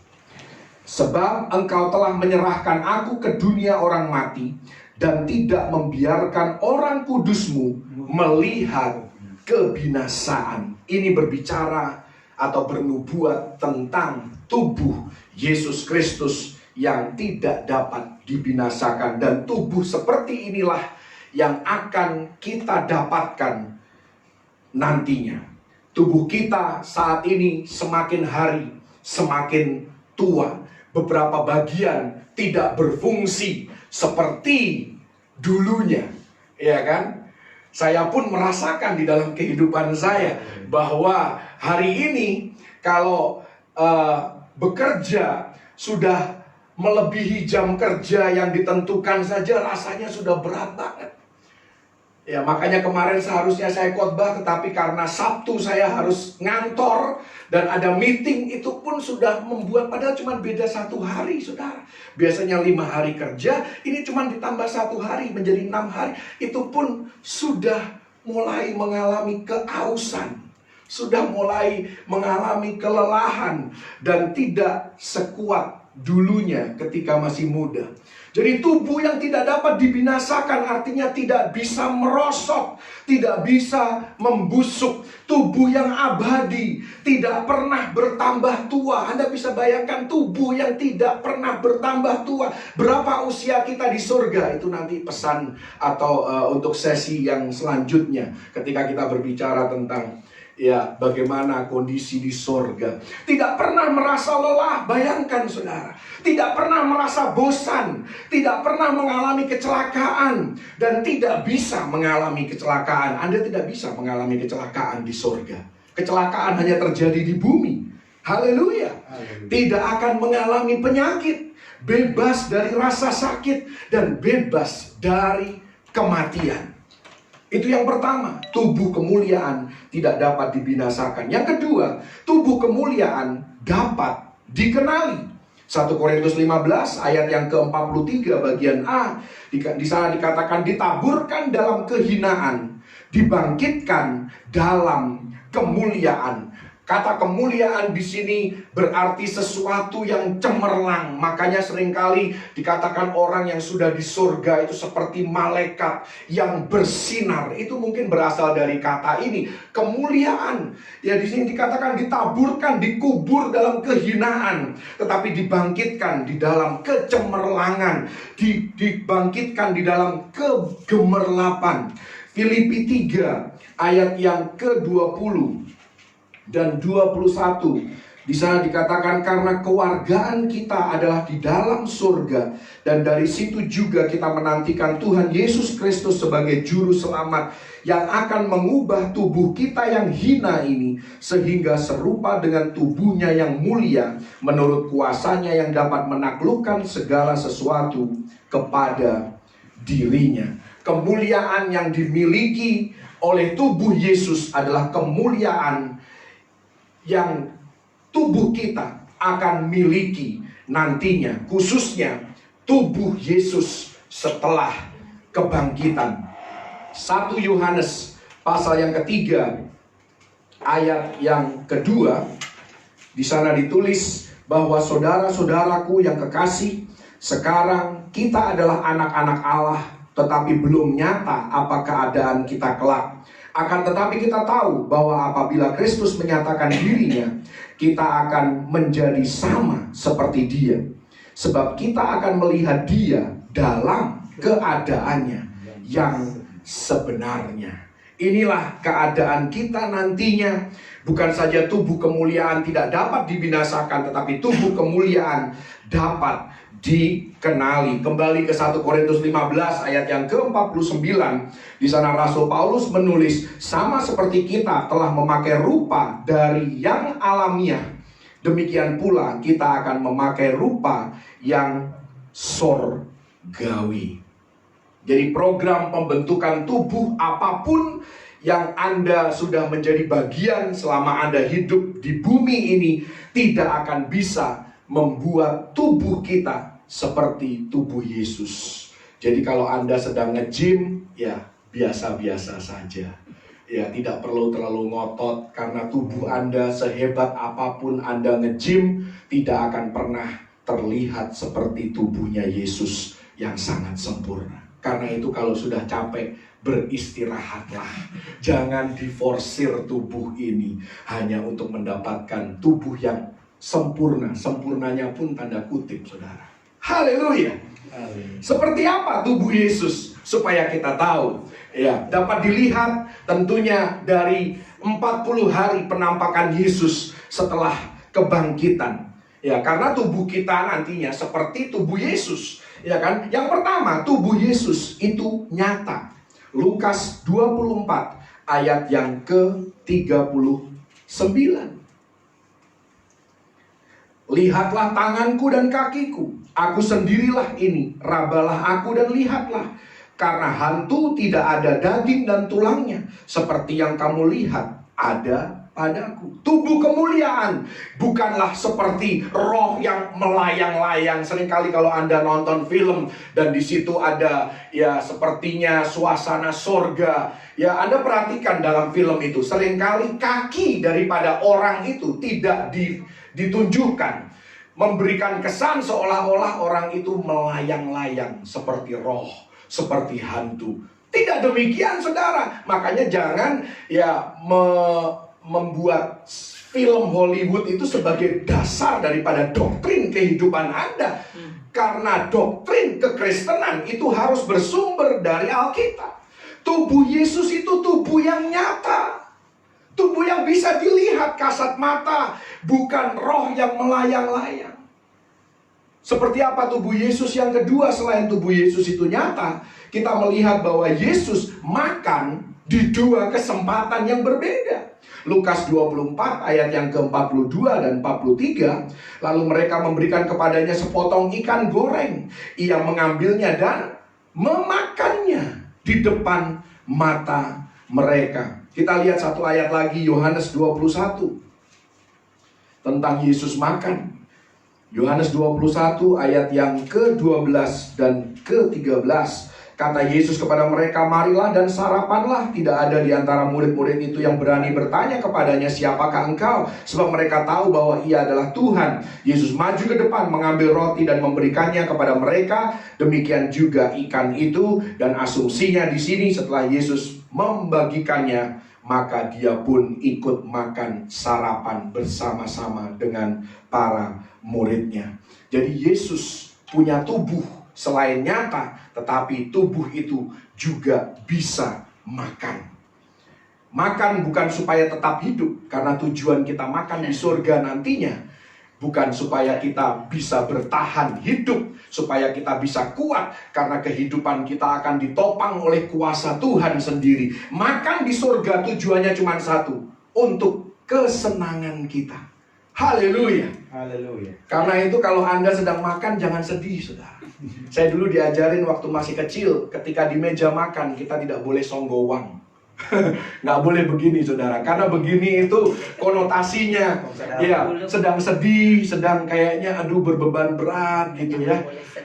Sebab engkau telah menyerahkan aku ke dunia orang mati, dan tidak membiarkan orang kudusmu melihat kebinasaan. Ini berbicara atau bernubuat tentang tubuh Yesus Kristus yang tidak dapat dibinasakan. Dan tubuh seperti inilah yang akan kita dapatkan nantinya. Tubuh kita saat ini semakin hari semakin tua. Beberapa bagian tidak berfungsi seperti dulunya, ya kan? Saya pun merasakan di dalam kehidupan saya bahwa hari ini kalau bekerja sudah melebihi jam kerja yang ditentukan saja rasanya sudah berat banget. Ya, makanya kemarin seharusnya saya khotbah, tetapi karena Sabtu saya harus ngantor dan ada meeting, itu pun sudah membuat, padahal cuma beda 1 hari, saudara. Biasanya 5 hari kerja, ini cuma ditambah 1 hari menjadi 6 hari. Itu pun sudah mulai mengalami keausan, sudah mulai mengalami kelelahan, dan tidak sekuat dulunya ketika masih muda. Jadi tubuh yang tidak dapat dibinasakan artinya tidak bisa merosot, tidak bisa membusuk. Tubuh yang abadi, tidak pernah bertambah tua. Anda bisa bayangkan tubuh yang tidak pernah bertambah tua. Berapa usia kita di surga? Itu nanti pesan atau untuk sesi yang selanjutnya ketika kita berbicara tentang ya, bagaimana kondisi di sorga. Tidak pernah merasa lelah, bayangkan saudara. Tidak pernah merasa bosan, tidak pernah mengalami kecelakaan, dan tidak bisa mengalami kecelakaan. Anda tidak bisa mengalami kecelakaan di sorga. Kecelakaan hanya terjadi di bumi. Haleluya. Tidak akan mengalami penyakit, bebas dari rasa sakit, dan bebas dari kematian. Itu yang pertama, tubuh kemuliaan tidak dapat dibinasakan. Yang kedua, tubuh kemuliaan dapat dikenali. 1 Korintus 15 ayat yang ke-43 bagian A. Di sana dikatakan ditaburkan dalam kehinaan, dibangkitkan dalam kemuliaan. Kata kemuliaan di sini berarti sesuatu yang cemerlang. Makanya seringkali dikatakan orang yang sudah di surga itu seperti malaikat yang bersinar. Itu mungkin berasal dari kata ini, kemuliaan. Ya, di sini dikatakan ditaburkan, dikubur dalam kehinaan, tetapi dibangkitkan di dalam kecemerlangan, dibangkitkan di dalam kegemerlapan. Filipi 3 ayat yang ke-20 dan 21. Di sana dikatakan karena kewargaan kita adalah di dalam surga, dan dari situ juga kita menantikan Tuhan Yesus Kristus sebagai juru selamat yang akan mengubah tubuh kita yang hina ini sehingga serupa dengan tubuhnya yang mulia menurut kuasanya yang dapat menaklukkan segala sesuatu kepada dirinya. Kemuliaan yang dimiliki oleh tubuh Yesus adalah kemuliaan yang tubuh kita akan miliki nantinya, khususnya tubuh Yesus setelah kebangkitan. 1 Yohanes pasal yang ketiga, ayat yang kedua, di sana ditulis bahwa saudara-saudaraku yang kekasih, sekarang kita adalah anak-anak Allah, tetapi belum nyata apa keadaan kita kelak. Akan tetapi kita tahu bahwa apabila Kristus menyatakan dirinya, kita akan menjadi sama seperti Dia. Sebab kita akan melihat Dia dalam keadaannya yang sebenarnya. Inilah keadaan kita nantinya. Bukan saja tubuh kemuliaan tidak dapat dibinasakan, tetapi tubuh kemuliaan dapat dikenali. Kembali ke 1 Korintus 15 ayat yang ke-49. Di sana Rasul Paulus menulis, sama seperti kita telah memakai rupa dari yang alamiah, demikian pula kita akan memakai rupa yang sorgawi. Jadi program pembentukan tubuh apapun yang Anda sudah menjadi bagian selama Anda hidup di bumi ini, tidak akan bisa membuat tubuh kita seperti tubuh Yesus. Jadi kalau Anda sedang nge-gym, ya biasa-biasa saja. Ya, tidak perlu terlalu ngotot, karena tubuh Anda sehebat apapun Anda nge-gym, tidak akan pernah terlihat seperti tubuhnya Yesus yang sangat sempurna. Karena itu kalau sudah capek, beristirahatlah. Jangan diforsir tubuh ini hanya untuk mendapatkan tubuh yang sempurna. Sempurnanya pun tanda kutip, saudara. Haleluya. Seperti apa tubuh Yesus? Supaya kita tahu, ya, dapat dilihat tentunya dari 40 hari penampakan Yesus setelah kebangkitan. Ya, karena tubuh kita nantinya seperti tubuh Yesus, ya kan? Yang pertama, tubuh Yesus itu nyata. Lukas 24 ayat yang ke-39. Lihatlah tanganku dan kakiku, aku sendirilah ini, rabalah aku dan lihatlah. Karena hantu tidak ada daging dan tulangnya, seperti yang kamu lihat ada padaku. Tubuh kemuliaan bukanlah seperti roh yang melayang-layang. Seringkali kalau Anda nonton film dan di situ ada ya sepertinya suasana sorga, ya Anda perhatikan dalam film itu seringkali kaki daripada orang itu tidak ditunjukkan, memberikan kesan seolah-olah orang itu melayang-layang seperti roh, seperti hantu. Tidak demikian, saudara. Makanya jangan ya membuat film Hollywood itu sebagai dasar daripada doktrin kehidupan Anda. Karena doktrin kekristenan itu harus bersumber dari Alkitab. Tubuh Yesus itu tubuh yang nyata, tubuh yang bisa dilihat kasat mata, bukan roh yang melayang-layang. Seperti apa tubuh Yesus yang kedua selain tubuh Yesus itu nyata? Kita melihat bahwa Yesus makan di dua kesempatan yang berbeda. Lukas 24 ayat yang ke-42 dan 43. Lalu mereka memberikan kepadanya sepotong ikan goreng. Ia mengambilnya dan memakannya di depan mata mereka. Kita lihat satu ayat lagi, Yohanes 21. Tentang Yesus makan. Yohanes 21 ayat yang ke-12 dan ke-13. Kata Yesus kepada mereka, marilah dan sarapanlah. Tidak ada di antara murid-murid itu yang berani bertanya kepadanya, siapakah engkau? Sebab mereka tahu bahwa ia adalah Tuhan. Yesus maju ke depan, mengambil roti dan memberikannya kepada mereka. Demikian juga ikan itu. Dan asumsinya di sini setelah Yesus membagikannya, maka dia pun ikut makan sarapan bersama-sama dengan para muridnya. Jadi Yesus punya tubuh selain nyata, tetapi tubuh itu juga bisa makan. Makan bukan supaya tetap hidup, karena tujuan kita makan di surga nantinya bukan supaya kita bisa bertahan hidup, supaya kita bisa kuat, karena kehidupan kita akan ditopang oleh kuasa Tuhan sendiri. Makan di surga tujuannya cuma satu, untuk kesenangan kita. Haleluya. Haleluya. Karena itu kalau Anda sedang makan, jangan sedih, saudara. Saya dulu diajarin waktu masih kecil, ketika di meja makan kita tidak boleh songgowang. Nggak boleh begini saudara, karena begini itu konotasinya ya sedang sedih, sedang kayaknya aduh berbeban berat gitu ya.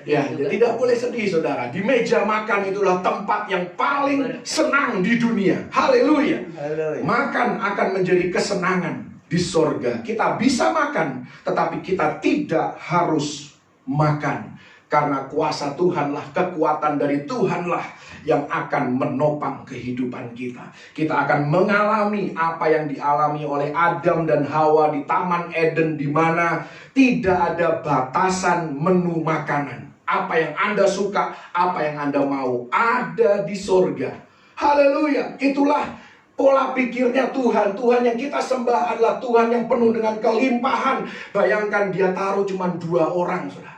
Ya, tidak boleh sedih saudara. Di meja makan itulah tempat yang paling senang di dunia. Haleluya. Makan akan menjadi kesenangan di sorga. Kita bisa makan, tetapi kita tidak harus makan. Karena kuasa Tuhanlah, kekuatan dari Tuhanlah yang akan menopang kehidupan kita. Kita akan mengalami apa yang dialami oleh Adam dan Hawa di Taman Eden, di mana tidak ada batasan menu makanan. Apa yang Anda suka, apa yang Anda mau, ada di sorga. Haleluya. Itulah pola pikirnya Tuhan. Tuhan yang kita sembah adalah Tuhan yang penuh dengan kelimpahan. Bayangkan dia taruh cuma 2 orang, saudara.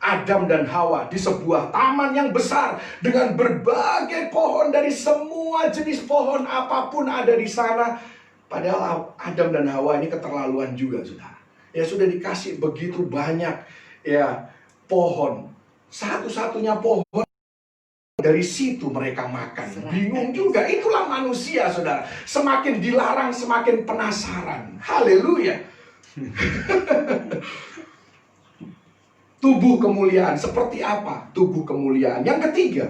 Adam dan Hawa di sebuah taman yang besar dengan berbagai pohon, dari semua jenis pohon apapun ada di sana. Padahal Adam dan Hawa ini keterlaluan juga, saudara. Ya sudah dikasih begitu banyak ya pohon, satu-satunya pohon, dari situ mereka makan. Bingung juga. Itulah manusia, saudara. Semakin dilarang semakin penasaran. Haleluya. Tubuh kemuliaan seperti apa? Tubuh kemuliaan. Yang ketiga,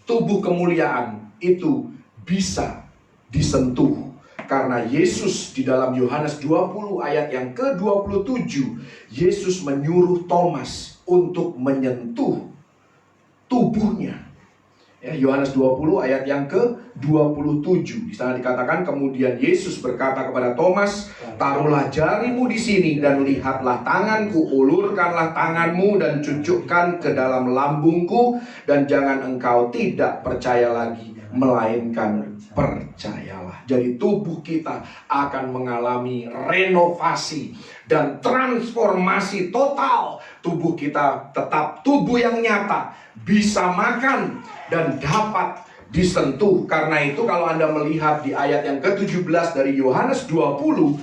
tubuh kemuliaan itu bisa disentuh. Karena Yesus di dalam Yohanes 20 ayat yang ke-27, Yesus menyuruh Thomas untuk menyentuh tubuhnya. Ya, Yohanes 20 ayat yang ke-27. Di sana dikatakan, kemudian Yesus berkata kepada Thomas, taruhlah jarimu di sini dan lihatlah tanganku, ulurkanlah tanganmu dan cucukkan ke dalam lambungku, dan jangan engkau tidak percaya lagi, melainkan percayalah. Jadi tubuh kita akan mengalami renovasi dan transformasi total. Tubuh kita tetap tubuh yang nyata, bisa makan dan dapat disentuh. Karena itu kalau Anda melihat di ayat yang ke-17 dari Yohanes 20,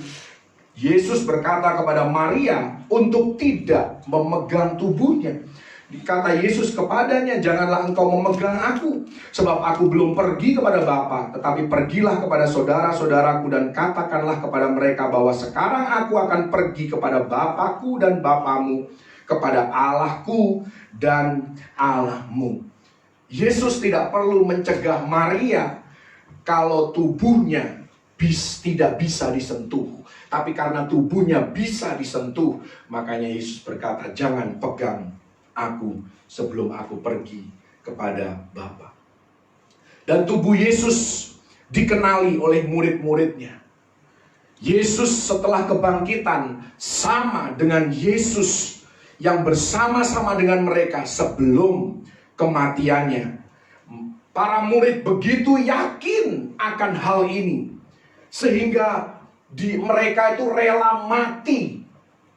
Yesus berkata kepada Maria untuk tidak memegang tubuhnya. Dikata Yesus kepadanya, janganlah engkau memegang aku, sebab aku belum pergi kepada Bapa, tetapi pergilah kepada saudara-saudaraku dan katakanlah kepada mereka bahwa sekarang aku akan pergi kepada Bapakku dan Bapamu, kepada Allahku dan Allahmu. Yesus tidak perlu mencegah Maria kalau tubuhnya tidak bisa disentuh. Tapi karena tubuhnya bisa disentuh, makanya Yesus berkata, jangan pegang aku sebelum aku pergi kepada Bapa. Dan tubuh Yesus dikenali oleh murid-muridnya. Yesus setelah kebangkitan sama dengan Yesus yang bersama-sama dengan mereka sebelum kematiannya. Para murid begitu yakin akan hal ini, sehingga mereka itu rela mati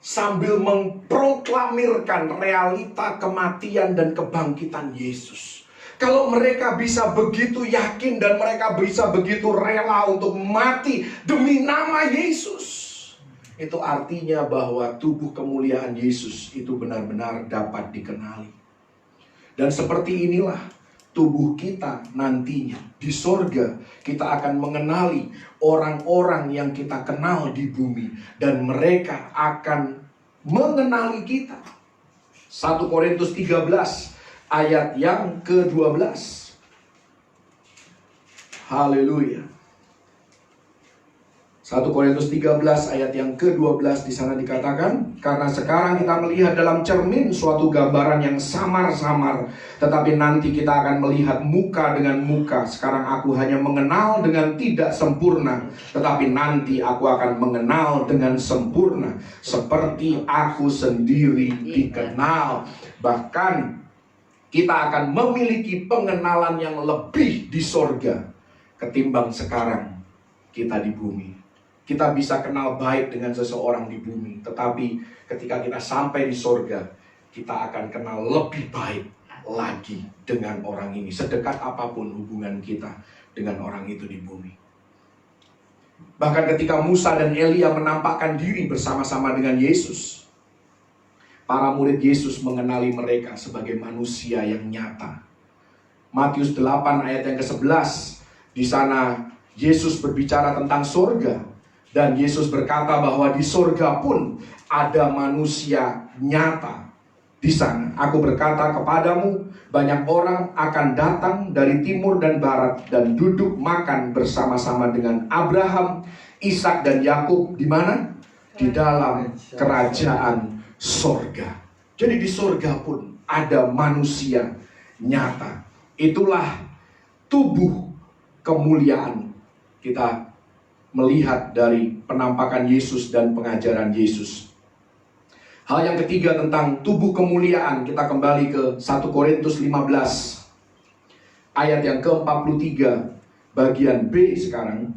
sambil memproklamirkan realita kematian dan kebangkitan Yesus. Kalau mereka bisa begitu yakin dan mereka bisa begitu rela untuk mati demi nama Yesus, itu artinya bahwa tubuh kemuliaan Yesus itu benar-benar dapat dikenali. Dan seperti inilah tubuh kita nantinya di sorga. Kita akan mengenali orang-orang yang kita kenal di bumi, dan mereka akan mengenali kita. 1 Korintus 13 ayat yang ke-12. Haleluya. 1 Korintus 13 ayat yang ke-12, di sana dikatakan, karena sekarang kita melihat dalam cermin suatu gambaran yang samar-samar, tetapi nanti kita akan melihat muka dengan muka. Sekarang aku hanya mengenal dengan tidak sempurna, tetapi nanti aku akan mengenal dengan sempurna, seperti aku sendiri dikenal. Bahkan kita akan memiliki pengenalan yang lebih di sorga ketimbang sekarang kita di bumi. Kita bisa kenal baik dengan seseorang di bumi, tetapi ketika kita sampai di sorga, kita akan kenal lebih baik lagi dengan orang ini. Sedekat apapun hubungan kita dengan orang itu di bumi. Bahkan ketika Musa dan Elia menampakkan diri bersama-sama dengan Yesus, para murid Yesus mengenali mereka sebagai manusia yang nyata. Matius 8 ayat yang ke-11, Di sana Yesus berbicara tentang surga, dan Yesus berkata bahwa di surga pun ada manusia nyata di sana. Aku berkata kepadamu, banyak orang akan datang dari timur dan barat dan duduk makan bersama-sama dengan Abraham, Ishak dan Yakub di mana? Di dalam kerajaan surga. Jadi di surga pun ada manusia nyata. Itulah tubuh kemuliaan. Kita melihat dari penampakan Yesus dan pengajaran Yesus. Hal yang ketiga tentang tubuh kemuliaan, kita kembali ke 1 Korintus 15 ayat yang ke-43 bagian B sekarang.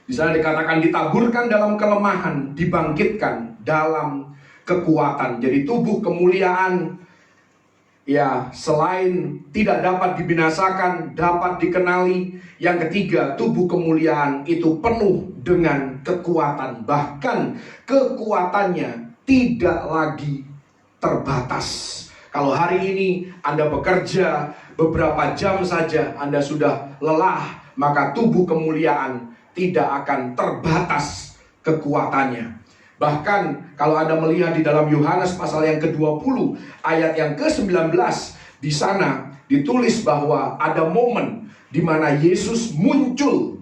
Di sana dikatakan ditaburkan dalam kelemahan, dibangkitkan dalam kekuatan. Jadi tubuh kemuliaan ya, selain tidak dapat dibinasakan, dapat dikenali. Yang ketiga, tubuh kemuliaan itu penuh dengan kekuatan. Bahkan kekuatannya tidak lagi terbatas. Kalau hari ini Anda bekerja beberapa jam saja, Anda sudah lelah, maka tubuh kemuliaan tidak akan terbatas kekuatannya. Bahkan kalau Anda melihat di dalam Yohanes pasal yang ke-20 ayat yang ke-19, di sana ditulis bahwa ada momen di mana Yesus muncul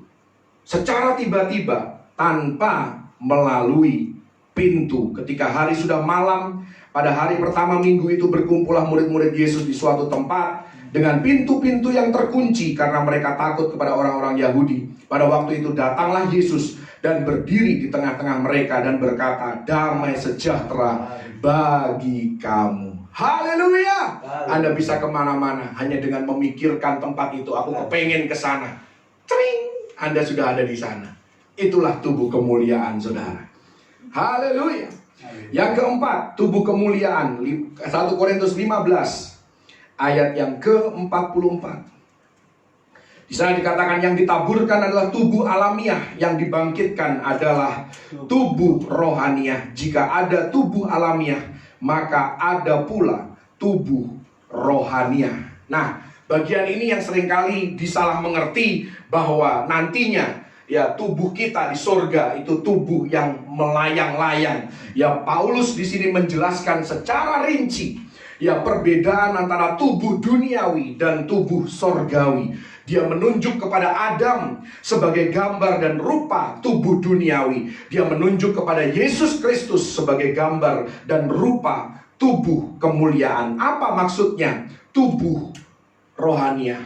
secara tiba-tiba tanpa melalui pintu. Ketika hari sudah malam, pada hari pertama minggu itu berkumpullah murid-murid Yesus di suatu tempat dengan pintu-pintu yang terkunci karena mereka takut kepada orang-orang Yahudi. Pada waktu itu datanglah Yesus dan berdiri di tengah-tengah mereka dan berkata, damai sejahtera bagi kamu. Haleluya. Anda bisa kemana-mana hanya dengan memikirkan tempat itu. Aku kepengen ke sana. Tring, Anda sudah ada di sana. Itulah tubuh kemuliaan, saudara. Haleluya. Yang keempat, tubuh kemuliaan, 1 Korintus 15 ayat yang ke-44. Di sana dikatakan yang ditaburkan adalah tubuh alamiah, yang dibangkitkan adalah tubuh rohaniah. Jika ada tubuh alamiah, maka ada pula tubuh rohaniah. Nah, bagian ini yang seringkali disalah mengerti bahwa nantinya ya tubuh kita di surga itu tubuh yang melayang-layang. Ya, Paulus di sini menjelaskan secara rinci ya perbedaan antara tubuh duniawi dan tubuh surgawi. Dia menunjuk kepada Adam sebagai gambar dan rupa tubuh duniawi. Dia menunjuk kepada Yesus Kristus sebagai gambar dan rupa tubuh kemuliaan. Apa maksudnya? Tubuh rohaniah.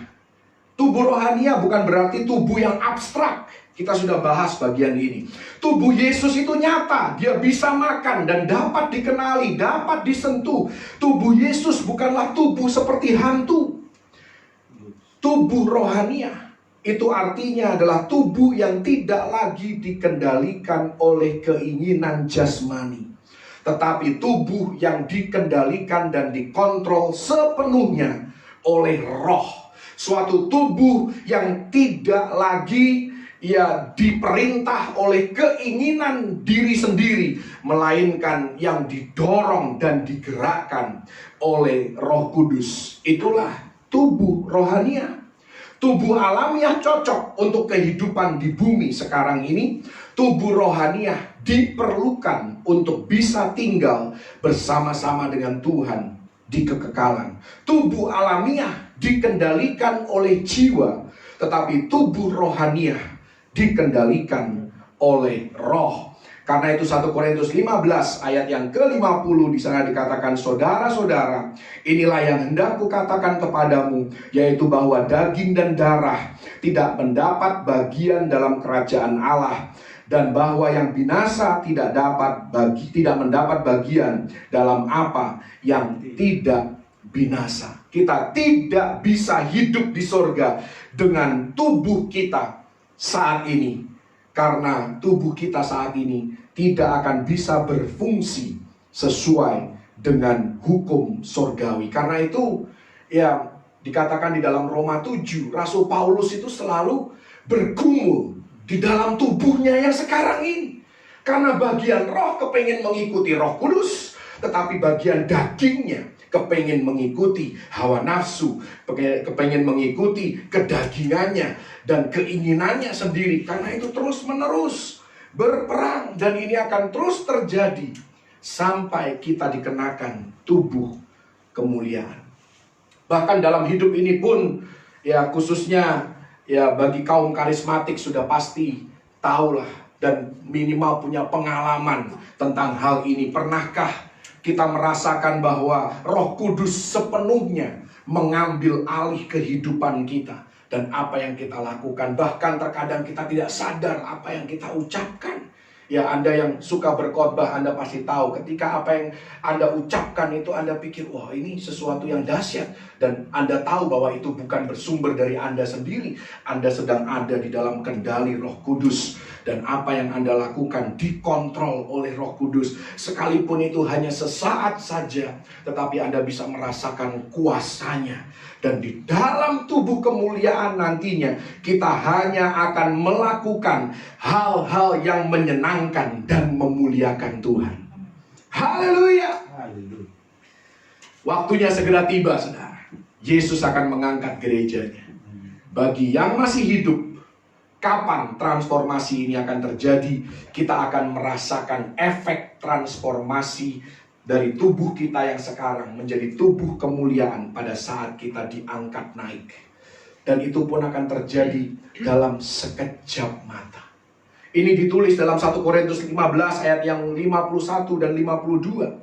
Tubuh rohaniah bukan berarti tubuh yang abstrak. Kita sudah bahas bagian ini. Tubuh Yesus itu nyata. Dia bisa makan dan dapat dikenali, dapat disentuh. Tubuh Yesus bukanlah tubuh seperti hantu. Tubuh rohaniah itu artinya adalah tubuh yang tidak lagi dikendalikan oleh keinginan jasmani, tetapi tubuh yang dikendalikan dan dikontrol sepenuhnya oleh roh. Suatu tubuh yang tidak lagi ya diperintah oleh keinginan diri sendiri, melainkan yang didorong dan digerakkan oleh Roh Kudus. Itulah tubuh rohaniah. Tubuh alamiah cocok untuk kehidupan di bumi sekarang ini. Tubuh rohaniah diperlukan untuk bisa tinggal bersama-sama dengan Tuhan di kekekalan. Tubuh alamiah dikendalikan oleh jiwa, tetapi tubuh rohaniah dikendalikan oleh roh. Karena itu 1 Korintus 15 ayat yang ke-50 di sana dikatakan, saudara-saudara, inilah yang hendak kukatakan kepadamu, yaitu bahwa daging dan darah tidak mendapat bagian dalam kerajaan Allah, dan bahwa yang binasa tidak mendapat bagian dalam apa yang tidak binasa. Kita tidak bisa hidup di surga dengan tubuh kita saat ini, karena tubuh kita saat ini tidak akan bisa berfungsi sesuai dengan hukum surgawi. Karena itu ya dikatakan di dalam Roma 7, Rasul Paulus itu selalu bergumul di dalam tubuhnya yang sekarang ini. Karena bagian roh kepengen mengikuti Roh Kudus, tetapi bagian dagingnya kepengen mengikuti hawa nafsu, kepengen mengikuti kedagingannya dan keinginannya sendiri. Karena itu terus menerus berperang, dan ini akan terus terjadi sampai kita dikenakan tubuh kemuliaan. Bahkan dalam hidup ini pun, ya khususnya ya bagi kaum karismatik sudah pasti tahulah dan minimal punya pengalaman tentang hal ini. Pernahkah kita merasakan bahwa Roh Kudus sepenuhnya mengambil alih kehidupan kita dan apa yang kita lakukan? Bahkan terkadang kita tidak sadar apa yang kita ucapkan. Ya, Anda yang suka berkhotbah, Anda pasti tahu ketika apa yang Anda ucapkan itu Anda pikir, wah ini sesuatu yang dahsyat. Dan Anda tahu bahwa itu bukan bersumber dari Anda sendiri. Anda sedang ada di dalam kendali Roh Kudus. Dan apa yang Anda lakukan dikontrol oleh Roh Kudus. Sekalipun itu hanya sesaat saja, tetapi Anda bisa merasakan kuasanya. Dan di dalam tubuh kemuliaan nantinya, kita hanya akan melakukan hal-hal yang menyenangkan dan memuliakan Tuhan. Haleluya. Waktunya segera tiba, saudara. Yesus akan mengangkat gerejanya. Bagi yang masih hidup, kapan transformasi ini akan terjadi? Kita akan merasakan efek transformasi dari tubuh kita yang sekarang menjadi tubuh kemuliaan pada saat kita diangkat naik. Dan itu pun akan terjadi dalam sekejap mata. Ini ditulis dalam 1 Korintus 15 ayat yang 51 dan 52.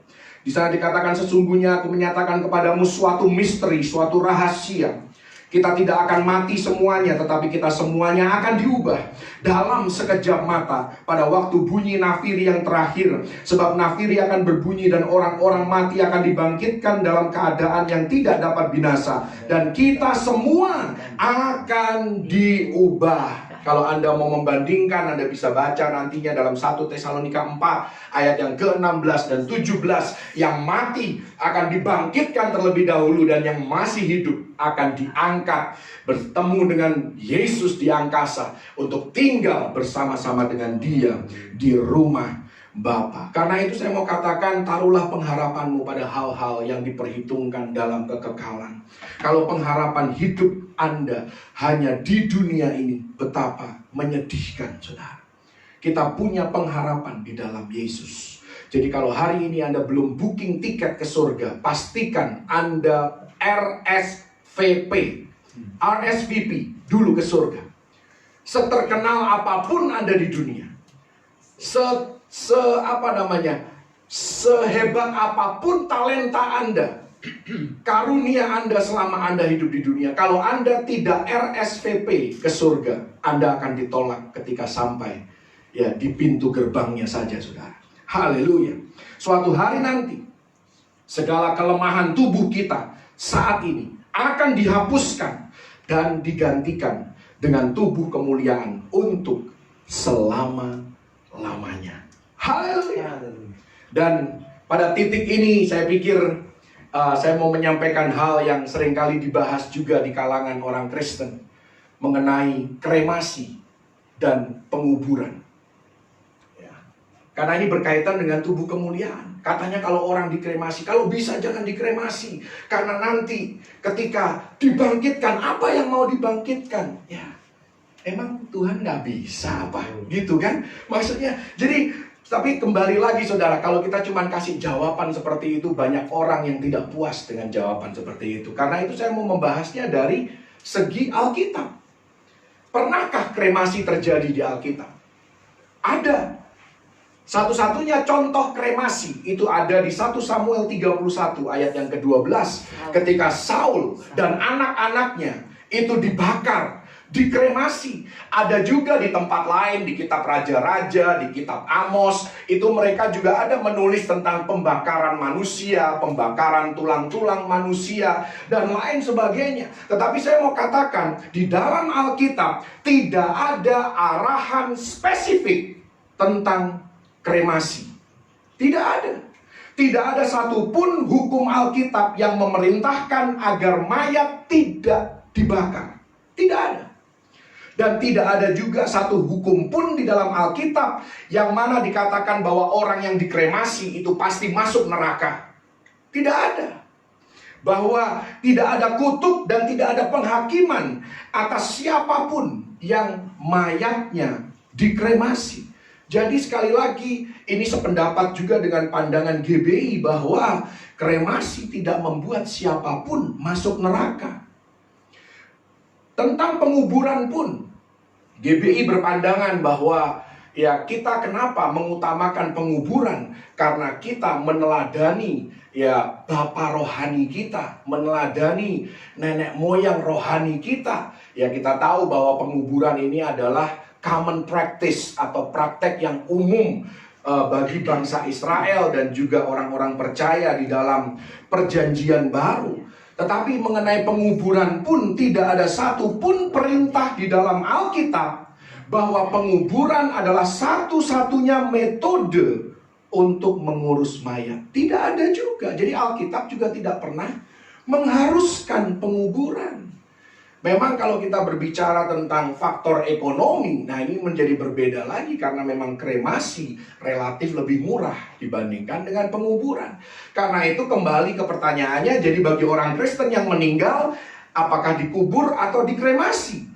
Di sana dikatakan, sesungguhnya aku menyatakan kepadamu suatu misteri, suatu rahasia. Kita tidak akan mati semuanya, tetapi kita semuanya akan diubah dalam sekejap mata pada waktu bunyi nafiri yang terakhir. Sebab nafiri akan berbunyi dan orang-orang mati akan dibangkitkan dalam keadaan yang tidak dapat binasa. Dan kita semua akan diubah. Kalau Anda mau membandingkan, Anda bisa baca nantinya dalam 1 Tesalonika 4 ayat yang ke-16 dan 17. Yang mati akan dibangkitkan terlebih dahulu, dan yang masih hidup akan diangkat bertemu dengan Yesus di angkasa untuk tinggal bersama-sama dengan Dia di rumah Bapa. Karena itu saya mau katakan, taruhlah pengharapanmu pada hal-hal yang diperhitungkan dalam kekekalan. Kalau pengharapan hidup Anda hanya di dunia ini, betapa menyedihkan, saudara. Kita punya pengharapan di dalam Yesus. Jadi kalau hari ini Anda belum booking tiket ke surga, pastikan Anda RSVP dulu ke surga. Seterkenal apapun Anda di dunia, sehebat apapun talenta Anda, karunia Anda selama Anda hidup di dunia, kalau Anda tidak RSVP ke surga, Anda akan ditolak ketika sampai ya di pintu gerbangnya saja, saudara. Haleluya. Suatu hari nanti, segala kelemahan tubuh kita saat ini akan dihapuskan dan digantikan dengan tubuh kemuliaan untuk selama-lamanya. Haleluya. Dan pada titik ini saya pikir saya mau menyampaikan hal yang seringkali dibahas juga di kalangan orang Kristen mengenai kremasi dan penguburan. Ya. Karena ini berkaitan dengan tubuh kemuliaan. Katanya kalau orang dikremasi, kalau bisa jangan dikremasi. Karena nanti ketika dibangkitkan, apa yang mau dibangkitkan? Ya, emang Tuhan nggak bisa apa? Gitu kan? Maksudnya, jadi... Tapi kembali lagi, saudara, kalau kita cuma kasih jawaban seperti itu, banyak orang yang tidak puas dengan jawaban seperti itu. Karena itu saya mau membahasnya dari segi Alkitab. Pernahkah kremasi terjadi di Alkitab? Ada. Satu-satunya contoh kremasi itu ada di 1 Samuel 31 ayat yang ke-12. Ketika Saul dan anak-anaknya itu dibakar, dikremasi. Ada juga di tempat lain, di kitab Raja-Raja, di kitab Amos, itu mereka juga ada menulis tentang pembakaran manusia, pembakaran tulang-tulang manusia, dan lain sebagainya. Tetapi saya mau katakan, di dalam Alkitab tidak ada arahan spesifik tentang kremasi. Tidak ada. Tidak ada satupun hukum Alkitab yang memerintahkan agar mayat tidak dibakar. Tidak ada. Dan tidak ada juga satu hukum pun di dalam Alkitab yang mana dikatakan bahwa orang yang dikremasi itu pasti masuk neraka. Tidak ada. bahwa tidak ada kutuk dan tidak ada penghakiman atas siapapun yang mayatnya dikremasi. Jadi sekali lagi, ini sependapat juga dengan pandangan GBI bahwa kremasi tidak membuat siapapun masuk neraka. Tentang penguburan pun, GBI berpandangan bahwa ya kita kenapa mengutamakan penguburan? Karena kita meneladani ya bapa rohani kita, meneladani nenek moyang rohani kita. Ya kita tahu bahwa penguburan ini adalah common practice atau praktek yang umum bagi bangsa Israel dan juga orang-orang percaya di dalam perjanjian baru. Tetapi mengenai penguburan pun tidak ada satupun perintah di dalam Alkitab bahwa penguburan adalah satu-satunya metode untuk mengurus mayat. Tidak ada juga. Jadi Alkitab juga tidak pernah mengharuskan penguburan. Memang kalau kita berbicara tentang faktor ekonomi, nah ini menjadi berbeda lagi karena memang kremasi relatif lebih murah dibandingkan dengan penguburan. Karena itu kembali ke pertanyaannya, jadi bagi orang Kristen yang meninggal, apakah dikubur atau dikremasi?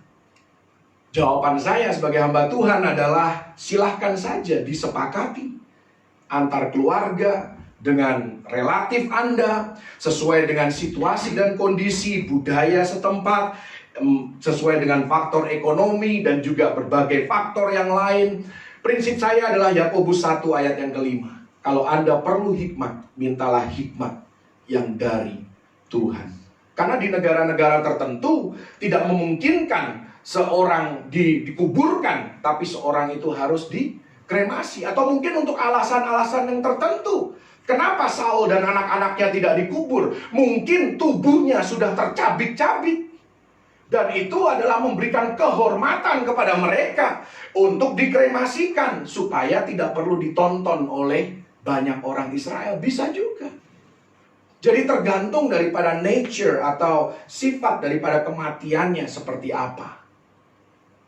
Jawaban saya sebagai hamba Tuhan adalah silahkan saja disepakati antar keluarga dengan relatif Anda sesuai dengan situasi dan kondisi budaya setempat, sesuai dengan faktor ekonomi dan juga berbagai faktor yang lain. Prinsip saya adalah Yakobus 1 ayat yang kelima. Kalau Anda perlu hikmat, mintalah hikmat yang dari Tuhan. Karena di negara-negara tertentu tidak memungkinkan seorang dikuburkan, tapi seorang itu harus dikremasi. Atau mungkin untuk alasan-alasan yang tertentu. Kenapa Saul dan anak-anaknya tidak dikubur? Mungkin tubuhnya sudah tercabik-cabik. Dan itu adalah memberikan kehormatan kepada mereka untuk dikremasikan, supaya tidak perlu ditonton oleh banyak orang Israel. Bisa juga. Jadi tergantung daripada nature atau sifat daripada kematiannya seperti apa.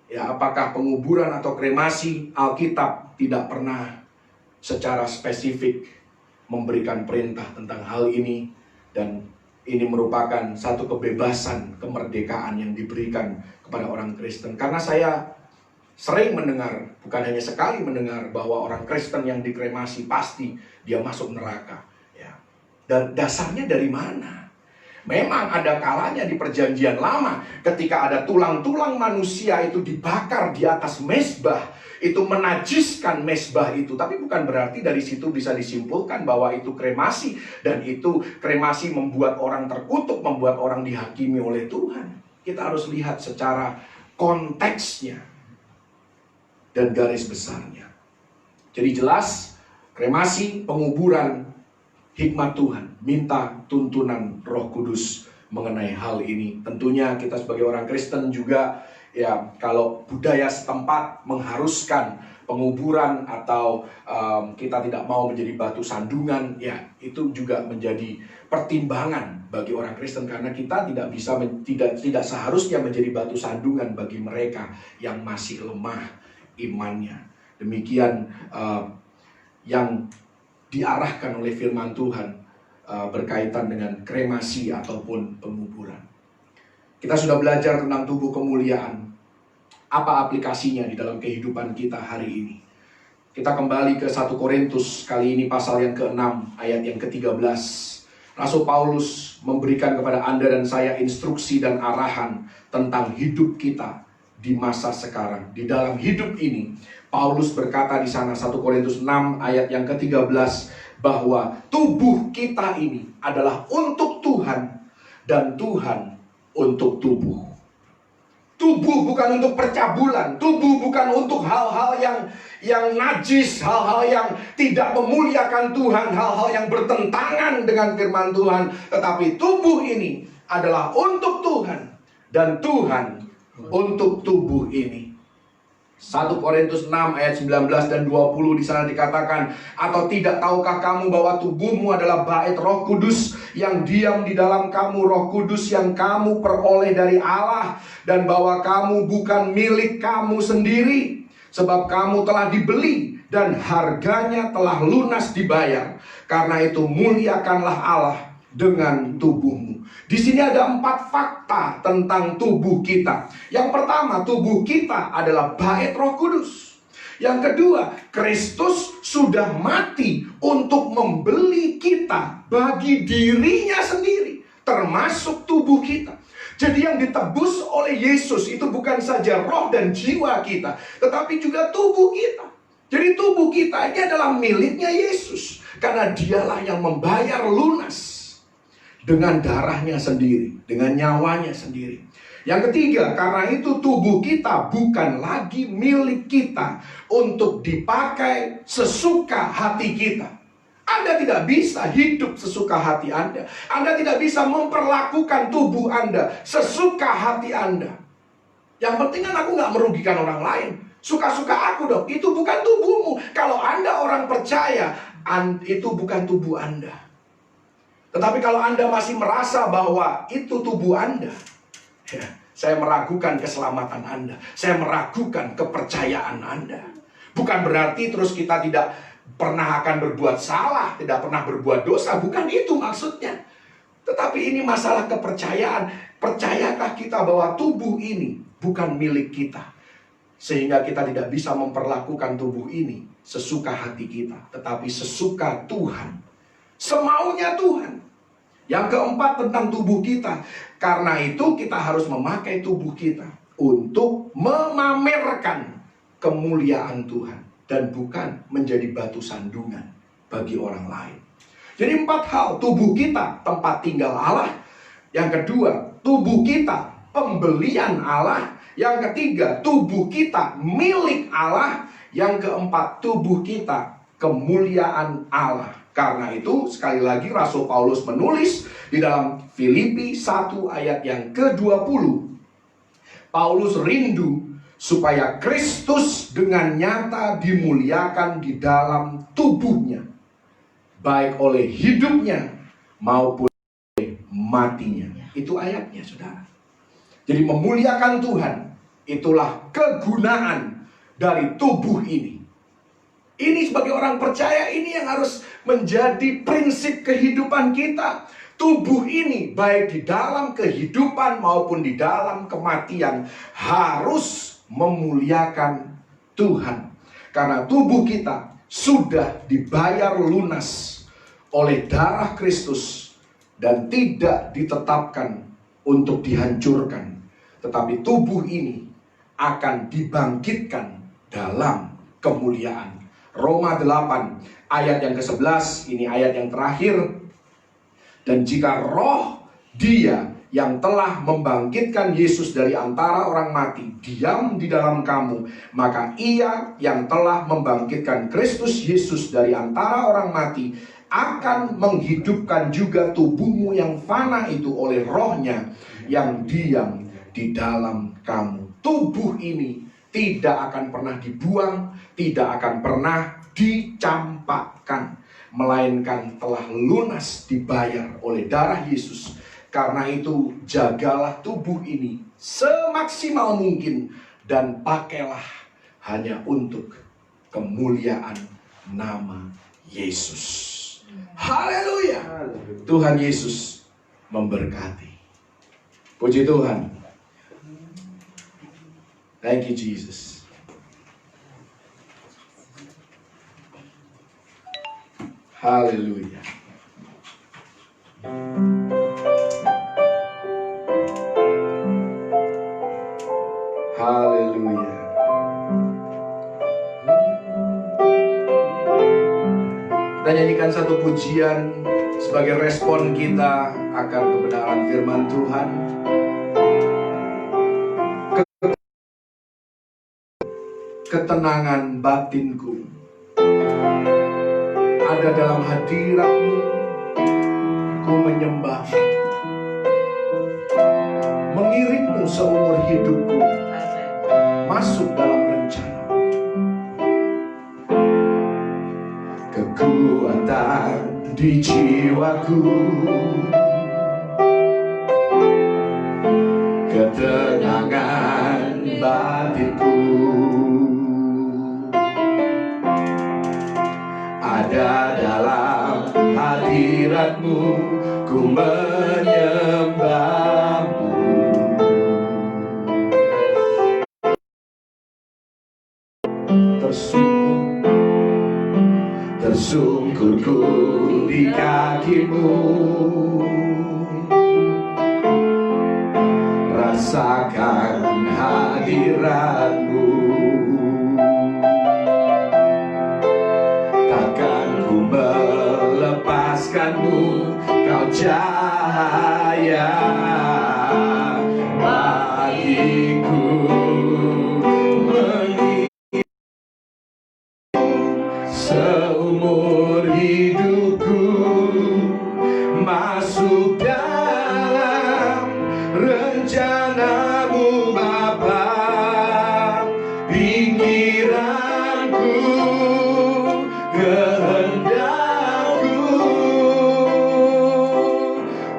Ya, apakah penguburan atau kremasi, Alkitab tidak pernah secara spesifik memberikan perintah tentang hal ini. Dan ini merupakan satu kebebasan, kemerdekaan yang diberikan kepada orang Kristen. Karena saya sering mendengar, bukan hanya sekali mendengar, bahwa orang Kristen yang dikremasi pasti dia masuk neraka. Ya. Dan dasarnya dari mana? Memang ada kalanya di perjanjian lama ketika ada tulang-tulang manusia itu dibakar di atas mezbah, itu menajiskan mezbah itu. Tapi bukan berarti dari situ bisa disimpulkan bahwa itu kremasi. Dan itu kremasi membuat orang terkutuk, membuat orang dihakimi oleh Tuhan. Kita harus lihat secara konteksnya dan garis besarnya. Jadi jelas kremasi, penguburan, hikmat Tuhan, minta tuntunan Roh Kudus mengenai hal ini. Tentunya kita sebagai orang Kristen juga, ya kalau budaya setempat mengharuskan penguburan atau kita tidak mau menjadi batu sandungan, ya itu juga menjadi pertimbangan bagi orang Kristen, karena kita tidak bisa tidak seharusnya menjadi batu sandungan bagi mereka yang masih lemah imannya. Demikian yang diarahkan oleh firman Tuhan berkaitan dengan kremasi ataupun penguburan. Kita sudah belajar tentang tubuh kemuliaan. Apa aplikasinya di dalam kehidupan kita hari ini? Kita kembali ke 1 Korintus, kali ini pasal yang ke-6, ayat yang ke-13. Rasul Paulus memberikan kepada Anda dan saya instruksi dan arahan tentang hidup kita di masa sekarang. Di dalam hidup ini, Paulus berkata di sana 1 Korintus 6 ayat yang ke-13 bahwa tubuh kita ini adalah untuk Tuhan dan Tuhan untuk tubuh. Tubuh bukan untuk percabulan, tubuh bukan untuk hal-hal yang najis, hal-hal yang tidak memuliakan Tuhan, hal-hal yang bertentangan dengan firman Tuhan, tetapi tubuh ini adalah untuk Tuhan dan Tuhan untuk tubuh ini. 1 Korintus 6 ayat 19 dan 20 di sana dikatakan, atau tidak tahukah kamu bahwa tubuhmu adalah bait Roh Kudus yang diam di dalam kamu, Roh Kudus yang kamu peroleh dari Allah, dan bahwa kamu bukan milik kamu sendiri, sebab kamu telah dibeli dan harganya telah lunas dibayar. Karena itu muliakanlah Allah dengan tubuhmu. Di sini ada 4 fakta tentang tubuh kita. Yang pertama, tubuh kita adalah bait Roh Kudus. Yang kedua, Kristus sudah mati untuk membeli kita bagi dirinya sendiri, termasuk tubuh kita. Jadi yang ditebus oleh Yesus itu bukan saja roh dan jiwa kita, tetapi juga tubuh kita. Jadi tubuh kita ini adalah miliknya Yesus, karena dialah yang membayar lunas dengan darahnya sendiri, dengan nyawanya sendiri. Yang ketiga, karena itu tubuh kita bukan lagi milik kita untuk dipakai sesuka hati kita. Anda tidak bisa hidup sesuka hati Anda. Anda tidak bisa memperlakukan tubuh Anda sesuka hati Anda. Yang penting kan aku nggak merugikan orang lain. Suka-suka aku dong. Itu bukan tubuhmu. Kalau Anda orang percaya, itu bukan tubuh Anda. Tetapi kalau Anda masih merasa bahwa itu tubuh Anda, ya, saya meragukan keselamatan Anda. Saya meragukan kepercayaan Anda. Bukan berarti terus kita tidak pernah akan berbuat salah, tidak pernah berbuat dosa. Bukan itu maksudnya. Tetapi ini masalah kepercayaan. Percayakah kita bahwa tubuh ini bukan milik kita, sehingga kita tidak bisa memperlakukan tubuh ini sesuka hati kita, tetapi sesuka Tuhan, semaunya Tuhan. Yang keempat, tentang tubuh kita. Karena itu kita harus memakai tubuh kita untuk memamerkan kemuliaan Tuhan, dan bukan menjadi batu sandungan bagi orang lain. Jadi 4 hal. Tubuh kita tempat tinggal Allah. Yang kedua, tubuh kita pembelian Allah. Yang ketiga, tubuh kita milik Allah. Yang keempat, tubuh kita kemuliaan Allah. Karena itu, sekali lagi Rasul Paulus menulis di dalam Filipi 1 ayat yang ke-20. Paulus rindu supaya Kristus dengan nyata dimuliakan di dalam tubuhnya, baik oleh hidupnya maupun oleh matinya. Itu ayatnya, saudara. Jadi memuliakan Tuhan, itulah kegunaan dari tubuh ini. Ini sebagai orang percaya, ini yang harus menjadi prinsip kehidupan kita. Tubuh ini baik di dalam kehidupan maupun di dalam kematian harus memuliakan Tuhan. Karena tubuh kita sudah dibayar lunas oleh darah Kristus dan tidak ditetapkan untuk dihancurkan. Tetapi tubuh ini akan dibangkitkan dalam kemuliaan. Roma 8 ayat yang ke-11, ini ayat yang terakhir. Dan jika roh Dia yang telah membangkitkan Yesus dari antara orang mati diam di dalam kamu, maka Ia yang telah membangkitkan Kristus Yesus dari antara orang mati akan menghidupkan juga tubuhmu yang fana itu oleh rohnya yang diam di dalam kamu. Tubuh ini tidak akan pernah dibuang, tidak akan pernah dicampakkan, melainkan telah lunas dibayar oleh darah Yesus. Karena itu jagalah tubuh ini semaksimal mungkin dan pakailah hanya untuk kemuliaan nama Yesus. Haleluya. Tuhan Yesus memberkati. Puji Tuhan. Thank you, Jesus. Haleluya. Haleluya. Kita nyanyikan satu pujian sebagai respon kita akan kebenaran firman Tuhan. Ketenangan batinku ada dalam hadirat-Mu, ku menyembah, mengiringmu seumur hidupku, masuk dalam rencana. Kekuatan di jiwaku, ketenangan batinku, ada dalam hadirat-Mu, ku ku menyembahmu. Tersungkur ku di kakimu, rasakan hadiratmu. Takkan ku melepaskanmu, kau cahaya bagiku. Seumur hidupku masuk dalam rencanamu Bapa. Pikiranku, kehendakku,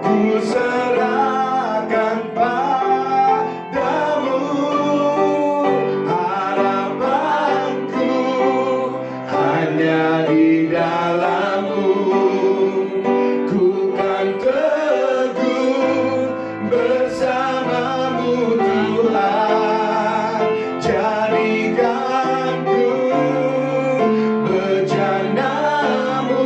ku serahkan padamu. Harapanku hanya di dalam-Mu. Ku kan teguh bersama-Mu Tuhan. Jadikan-Ku bejana-Mu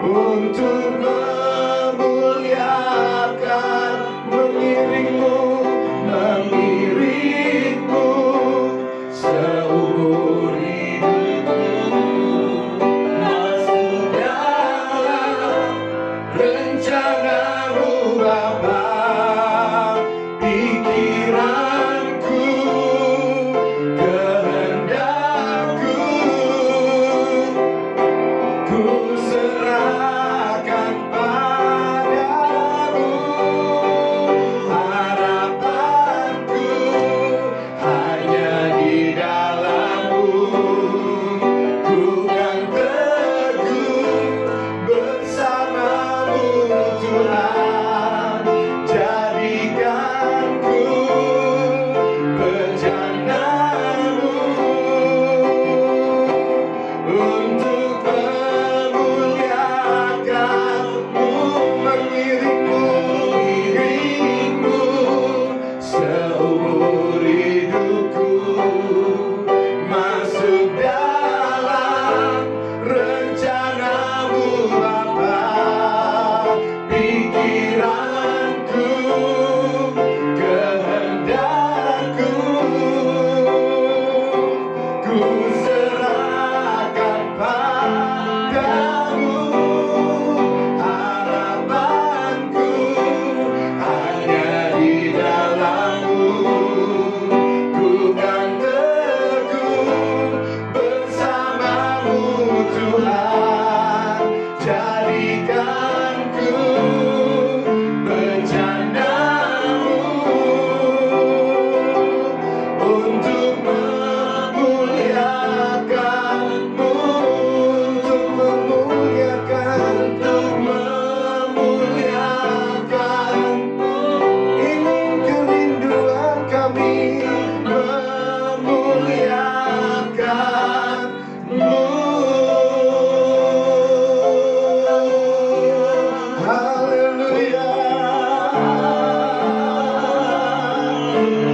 untuk memuliakan, mengiring-Mu, mengiring-Mu seumur hidupku. Masuk dalam rencana-Mu Bapa. Pikiranku, kehendakku, ku serahkan padamu. Harapanku hanya di dalam-Mu. Ku kan teguh bersama-Mu Tuhan. Jadikan-Ku bejana-Mu untuk memuliakan-Mu, mengiring-Mu, mengiring-Mu seumur hidupku. Masuk dalam rencana-Mu Bapa. Pikiranku, kehendakku, ku serahkan padamu. Harapanku hanya di dalam-Mu. Ku kan teguh bersama-Mu Tuhan. Jadikan-Ku bejana-Mu untuk memuliakan-Mu, untuk memuliakan, untuk memuliakan-Mu. Ini kerinduan kami, memuliakan-Mu. Haleluya.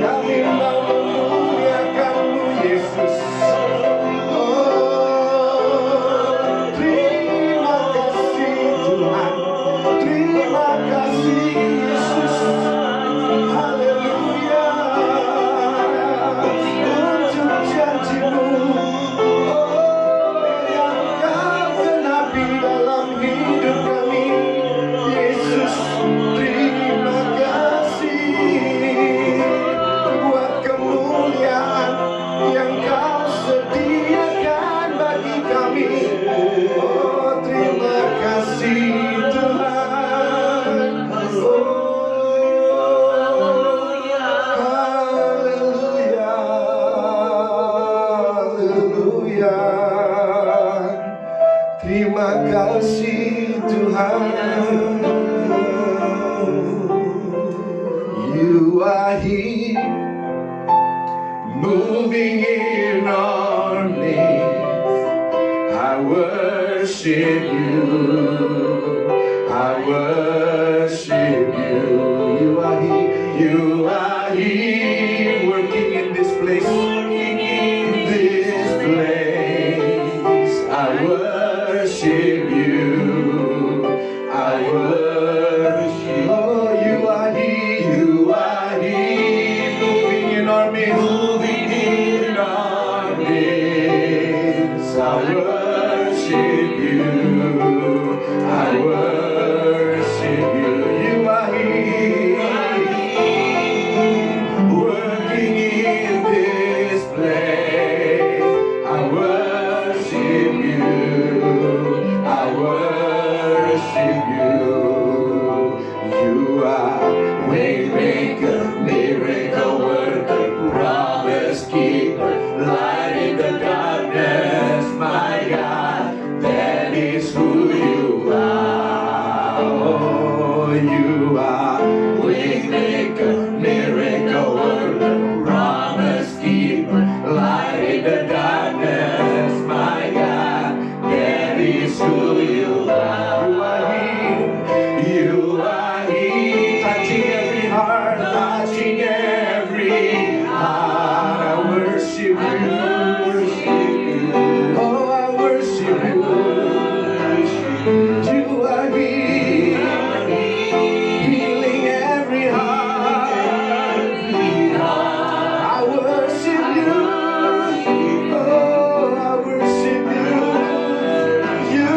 Kami mau memuliakan-Mu Yesus. Oh, terima kasih Tuhan. Terima kasih Yesus. Haleluya. Untuk janji-Mu, oh, yang Kau genapi dalam hidup kami. Yesus, terima kasih buat kemuliaan yang Kau sediakan bagi kami. Oh, terima kasih Tuhan. Haleluya. Haleluya. Terima kasih Tuhan. You are here, moving in our midst. I worship You. worship you. I worship you. You are here, working in this place. I worship you. I worship you. You are waymaker, miracle worker, promise keeper, light in the darkness, my God, that is who you are. Oh, you are waymaker, miracle worker, promise keeper, light in the darkness, my God, that is who you are. You are here, touching every heart, touching every heart. I worship you. Oh, I worship you. You are here, healing every heart. I worship you. Oh, I worship you. You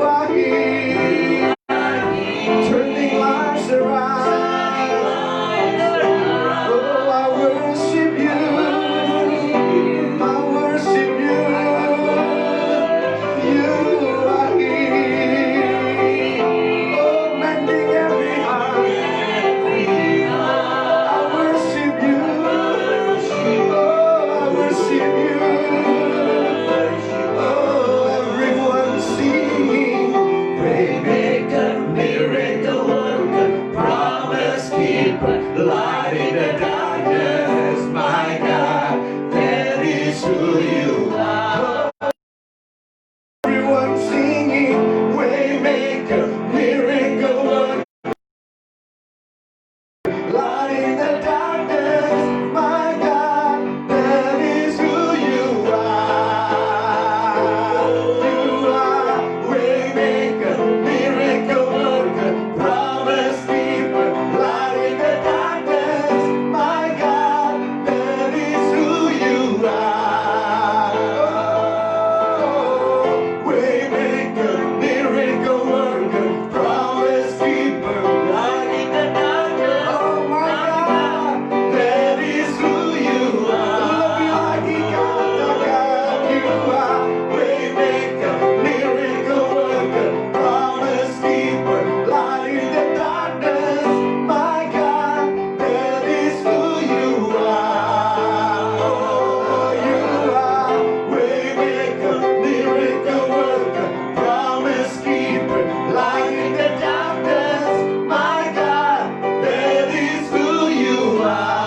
are here, turning lives around. Oh, I worship you. I worship you. You are here. Oh, mending every heart. I worship you. Oh, I worship you. Oh, everyone singing. Waymaker, miracle worker, promise keeper, light in the darkness, my God, that is who you are. Everyone singing, waymaker, miracle worker, light in the darkness, my God, that is who you are. You are waymaker, miracle worker, promise keeper, light in the darkness, my God, that is who you are. Oh, waymaker, miracle worker, promise keeper, light in the darkness. Oh my God, that is who you are. Love you like you got. You are waymaker, miracle worker, promise keeper, light in the darkness. My God, that is who you are. Oh, you are waymaker, miracle worker, promise keeper, light in the darkness. My God, that is who you are.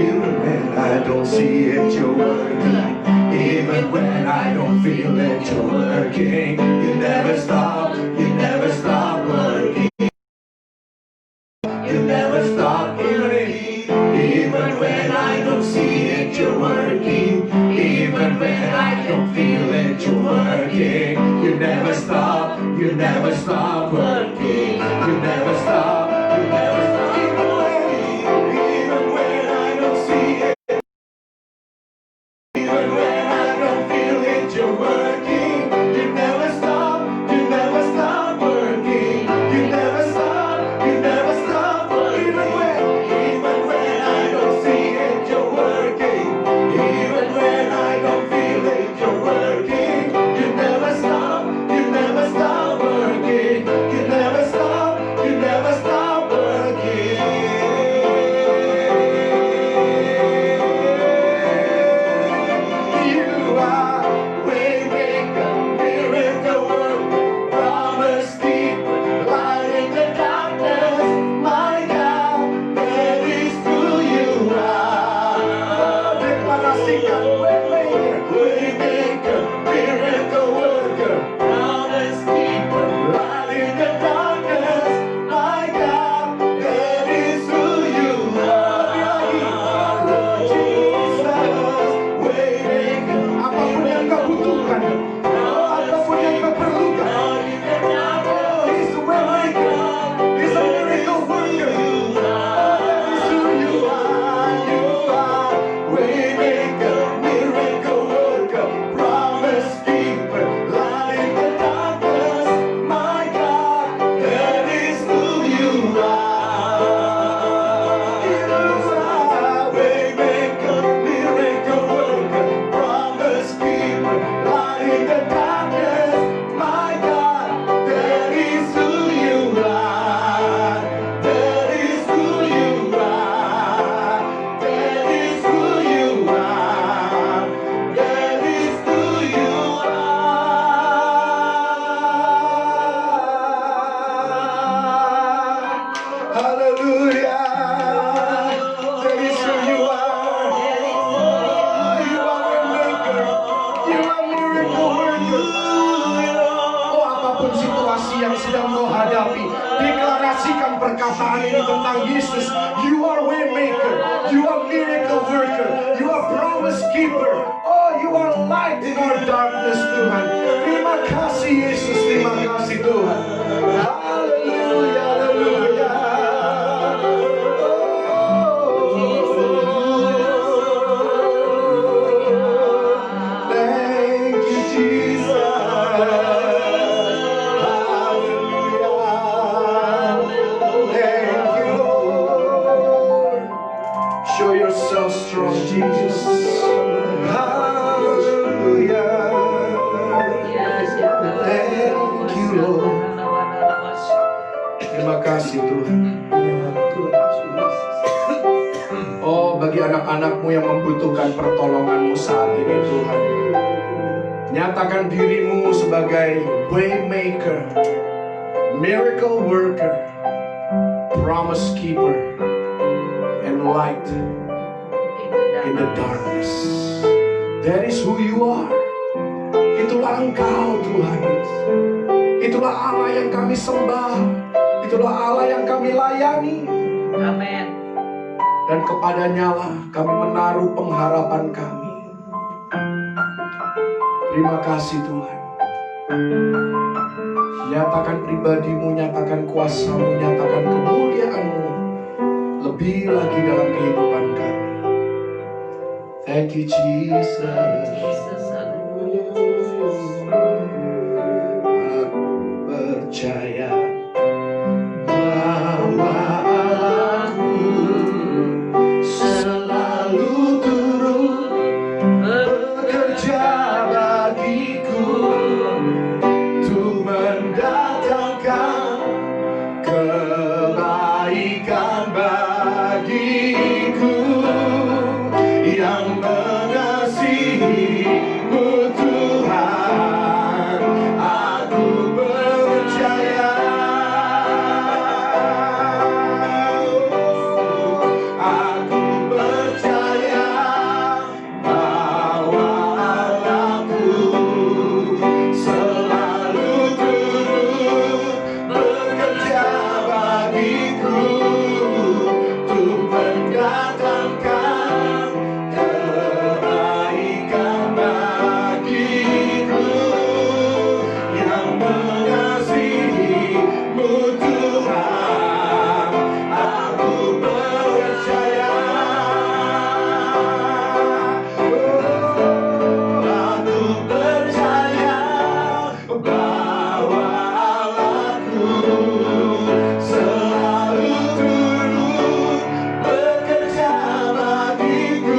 Even when I don't see it, you're working. Even when I don't feel it, you're working. You never stop working. You never stop healing. Even when I don't see it, you're working. Even when I don't feel it, you're working. You never stop working. You never stop. Even when I don't see it, even when I don't feel it, you're working. You never stop perkataan ini tentang Yesus. You are way maker, you are miracle worker, you are promise keeper. Oh, you are light in our darkness, Tuhan. Terima kasih Yesus, terima kasih Tuhan. Haleluya, haleluya. Thank you Jesus. Thank you Lord. Show yourself strong Jesus. Hallelujah. Thank you Lord. Terima kasih Tuhan. Oh, bagi anak-anakmu yang membutuhkan pertolonganmu saat ini Tuhan, nyatakan dirimu sebagai waymaker, miracle worker, promise keeper, and light in the darkness. That is who you are. Itulah Engkau Tuhan. Itulah Allah yang kami sembah. Itulah Allah yang kami layani. Amin. Dan kepadanya lah kami menaruh pengharapan kami. Terima kasih Tuhan. Nyatakan pribadimu, nyatakan kuasamu, nyatakan kemuliaanmu lebih lagi dalam kehidupan kami. Thank you Jesus. Aku percaya bahwa Allahku selalu turut bekerja bagiku untuk mendatangkan kebaikan bagiku yang mengasihimu Tuhan. Aku percaya, aku percaya bahwa Allahku selalu turut bekerja bagiku untuk mendatangkan kebaikan bagiku yang mengasihimu Tuhan. Aku percaya, aku percaya bahwa Allahku selalu turut bekerja bagiku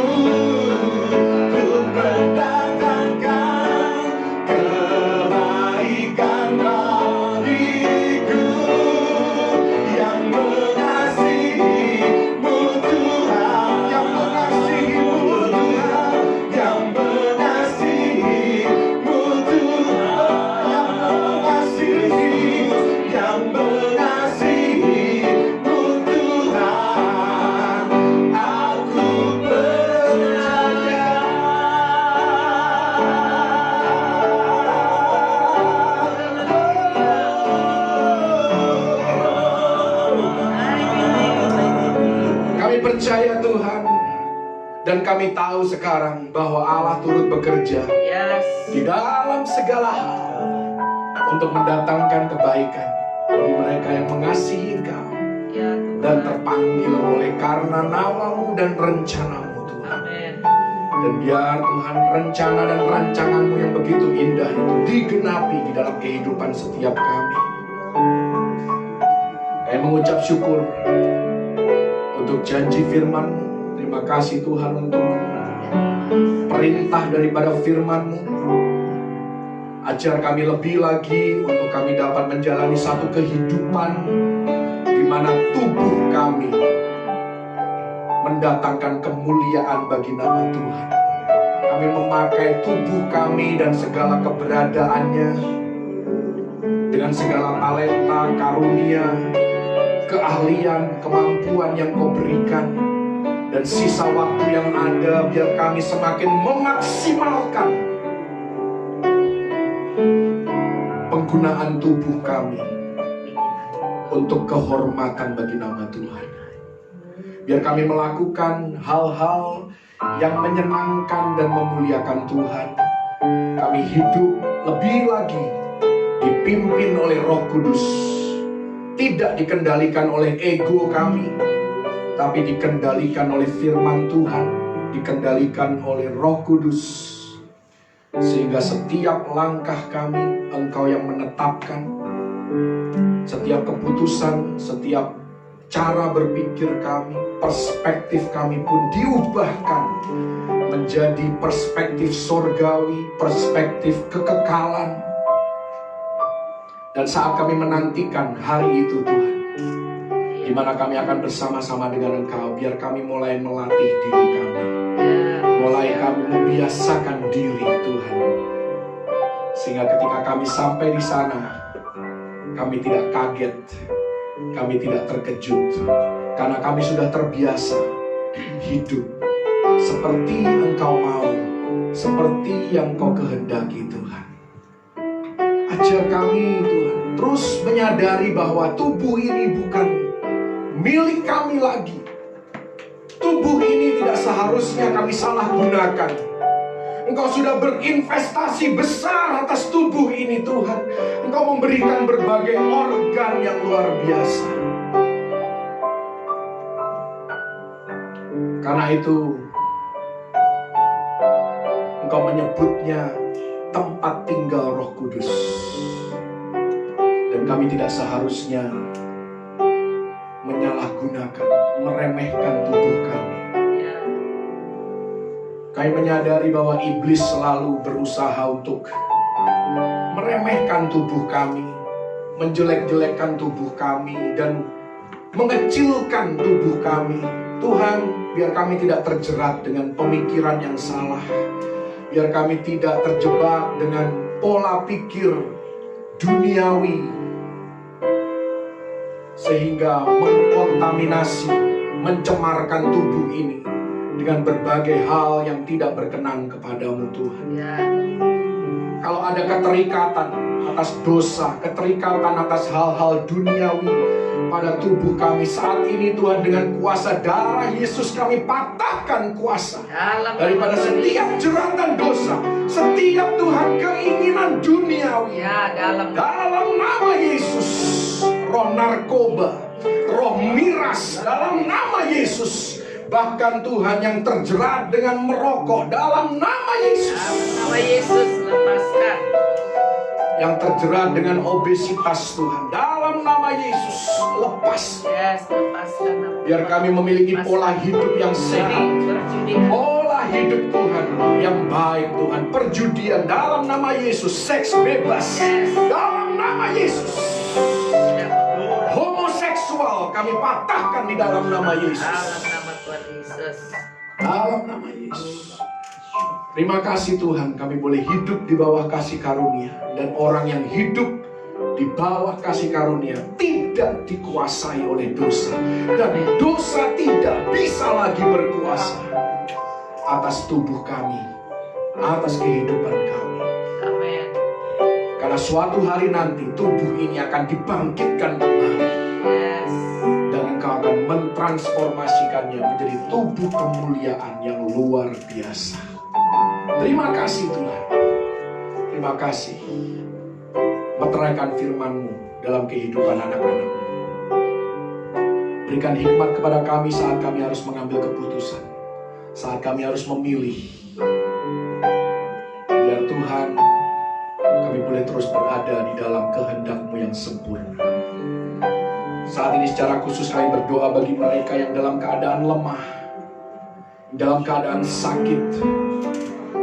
untuk mendatangkan kebaikan bagiku yang mengasihimu Tuhan, yang mengasihimu Tuhan, yang mengasihimu Tuhan, yang mengasihimu Tuhan. Aku percaya. Kami percaya Tuhan, dan kami tahu sekarang bahwa Allah turut bekerja Yes. di dalam segala hal untuk mendatangkan kebaikan bagi mereka yang mengasihi Engkau Ya Tuhan. dan terpanggil oleh karena namamu dan rencanamu Tuhan. Amin. Dan biar Tuhan rencana dan rancanganmu yang begitu indah itu digenapi di dalam kehidupan setiap kami. Kami mengucap syukur untuk janji firman-Mu. Terima kasih Tuhan untuk perintah daripada firman-Mu. Ajar kami lebih lagi untuk kami dapat menjalani satu kehidupan di mana tubuh kami mendatangkan kemuliaan bagi nama Tuhan. Kami memakai tubuh kami dan segala keberadaannya dengan segala talenta, karunia, keahlian, kemampuan yang Kau berikan. Dan sisa waktu yang ada biar kami semakin memaksimalkan penggunaan tubuh kami untuk kehormatan bagi nama Tuhan. Biar kami melakukan hal-hal yang menyenangkan dan memuliakan Tuhan. Kami hidup lebih lagi dipimpin oleh Roh Kudus. Tidak dikendalikan oleh ego kami, tapi dikendalikan oleh firman Tuhan, dikendalikan oleh Roh Kudus. Sehingga setiap langkah kami Engkau yang menetapkan. Setiap keputusan, setiap cara berpikir kami, perspektif kami pun diubahkan menjadi perspektif sorgawi, perspektif kekekalan. Dan saat kami menantikan hari itu Tuhan, di mana kami akan bersama-sama dengan Engkau, biar kami mulai melatih diri kami, mulai kami membiasakan diri Tuhan, sehingga ketika kami sampai di sana, kami tidak kaget, kami tidak terkejut, karena kami sudah terbiasa hidup seperti Engkau mau, seperti yang Kau kehendaki Tuhan. Ajar kami Tuhan, terus menyadari bahwa tubuh ini bukan milik kami lagi. Tubuh ini tidak seharusnya kami salah gunakan. Engkau sudah berinvestasi besar atas tubuh ini Tuhan. Engkau memberikan berbagai organ yang luar biasa. Karena itu Engkau menyebutnya tempat tinggal Roh Kudus. Dan kami tidak seharusnya menyalahgunakan, meremehkan tubuh kami. Kami menyadari bahwa iblis selalu berusaha untuk meremehkan tubuh kami, menjelek-jelekkan tubuh kami, dan mengecilkan tubuh kami. Tuhan, biar kami tidak terjerat dengan pemikiran yang salah. Biar kami tidak terjebak dengan pola pikir duniawi, sehingga mengkontaminasi, mencemarkan tubuh ini dengan berbagai hal yang tidak berkenan kepadamu Tuhan. Kalau ada keterikatan atas dosa, keterikatan atas hal-hal duniawi pada tubuh kami saat ini Tuhan, dengan kuasa darah Yesus kami patahkan kuasa daripada setiap jeratan dosa, setiap Tuhan keinginan duniawi. Dalam nama Yesus, roh narkoba, roh miras, dalam nama Yesus. Bahkan Tuhan yang terjerat dengan merokok, dalam nama Yesus. Dalam nama Yesus, lepaskan. Yang terjerat dengan obesitas Tuhan, dalam nama Yesus, lepas. Lepaskan. Biar kami memiliki pola hidup yang sehat, pola hidup Tuhan yang baik Tuhan. Perjudian dalam nama Yesus, seks bebas dalam nama Yesus. Homoseksual kami patahkan di dalam nama Yesus. Dalam nama Yesus. Terima kasih Tuhan, kami boleh hidup di bawah kasih karunia. Dan orang yang hidup di bawah kasih karunia tidak dikuasai oleh dosa. Dan dosa tidak bisa lagi berkuasa atas tubuh kami, atas kehidupan kami. Amin. Karena suatu hari nanti tubuh ini akan dibangkitkan kembali. Dan Engkau akan mentransformasikannya menjadi tubuh kemuliaan yang luar biasa. Terima kasih Tuhan. Terima kasih. Meteraikan firman-Mu dalam kehidupan anak-anak-Mu. Berikan hikmat kepada kami saat kami harus mengambil keputusan, saat kami harus memilih. Biar Tuhan, kami boleh terus berada di dalam kehendak-Mu yang sempurna. Saat ini secara khusus kami berdoa bagi mereka yang dalam keadaan lemah, dalam keadaan sakit.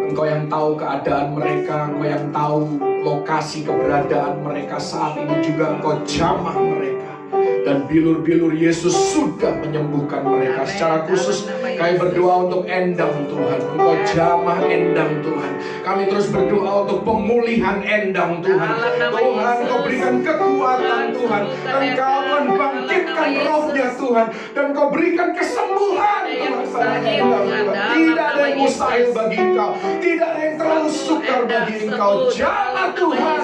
Engkau yang tahu keadaan mereka, Engkau yang tahu lokasi keberadaan mereka saat ini juga. Engkau jamah mereka. Dan bilur-bilur Yesus sudah menyembuhkan mereka. Amen. Secara khusus kami berdoa untuk Endang Tuhan. Engkau jamah Endang Tuhan. Kami terus berdoa untuk pemulihan Endang Tuhan. Tuhan, Engkau berikan kekuatan Tuhan. Engkau membangkitkan rohnya Tuhan. Dan Engkau berikan kesembuhan Tuhan pada Endang Tuhan. Tidak ada yang mustahil bagi Engkau. Tidak ada yang terlalu sukar bagi Engkau. Jamah Tuhan.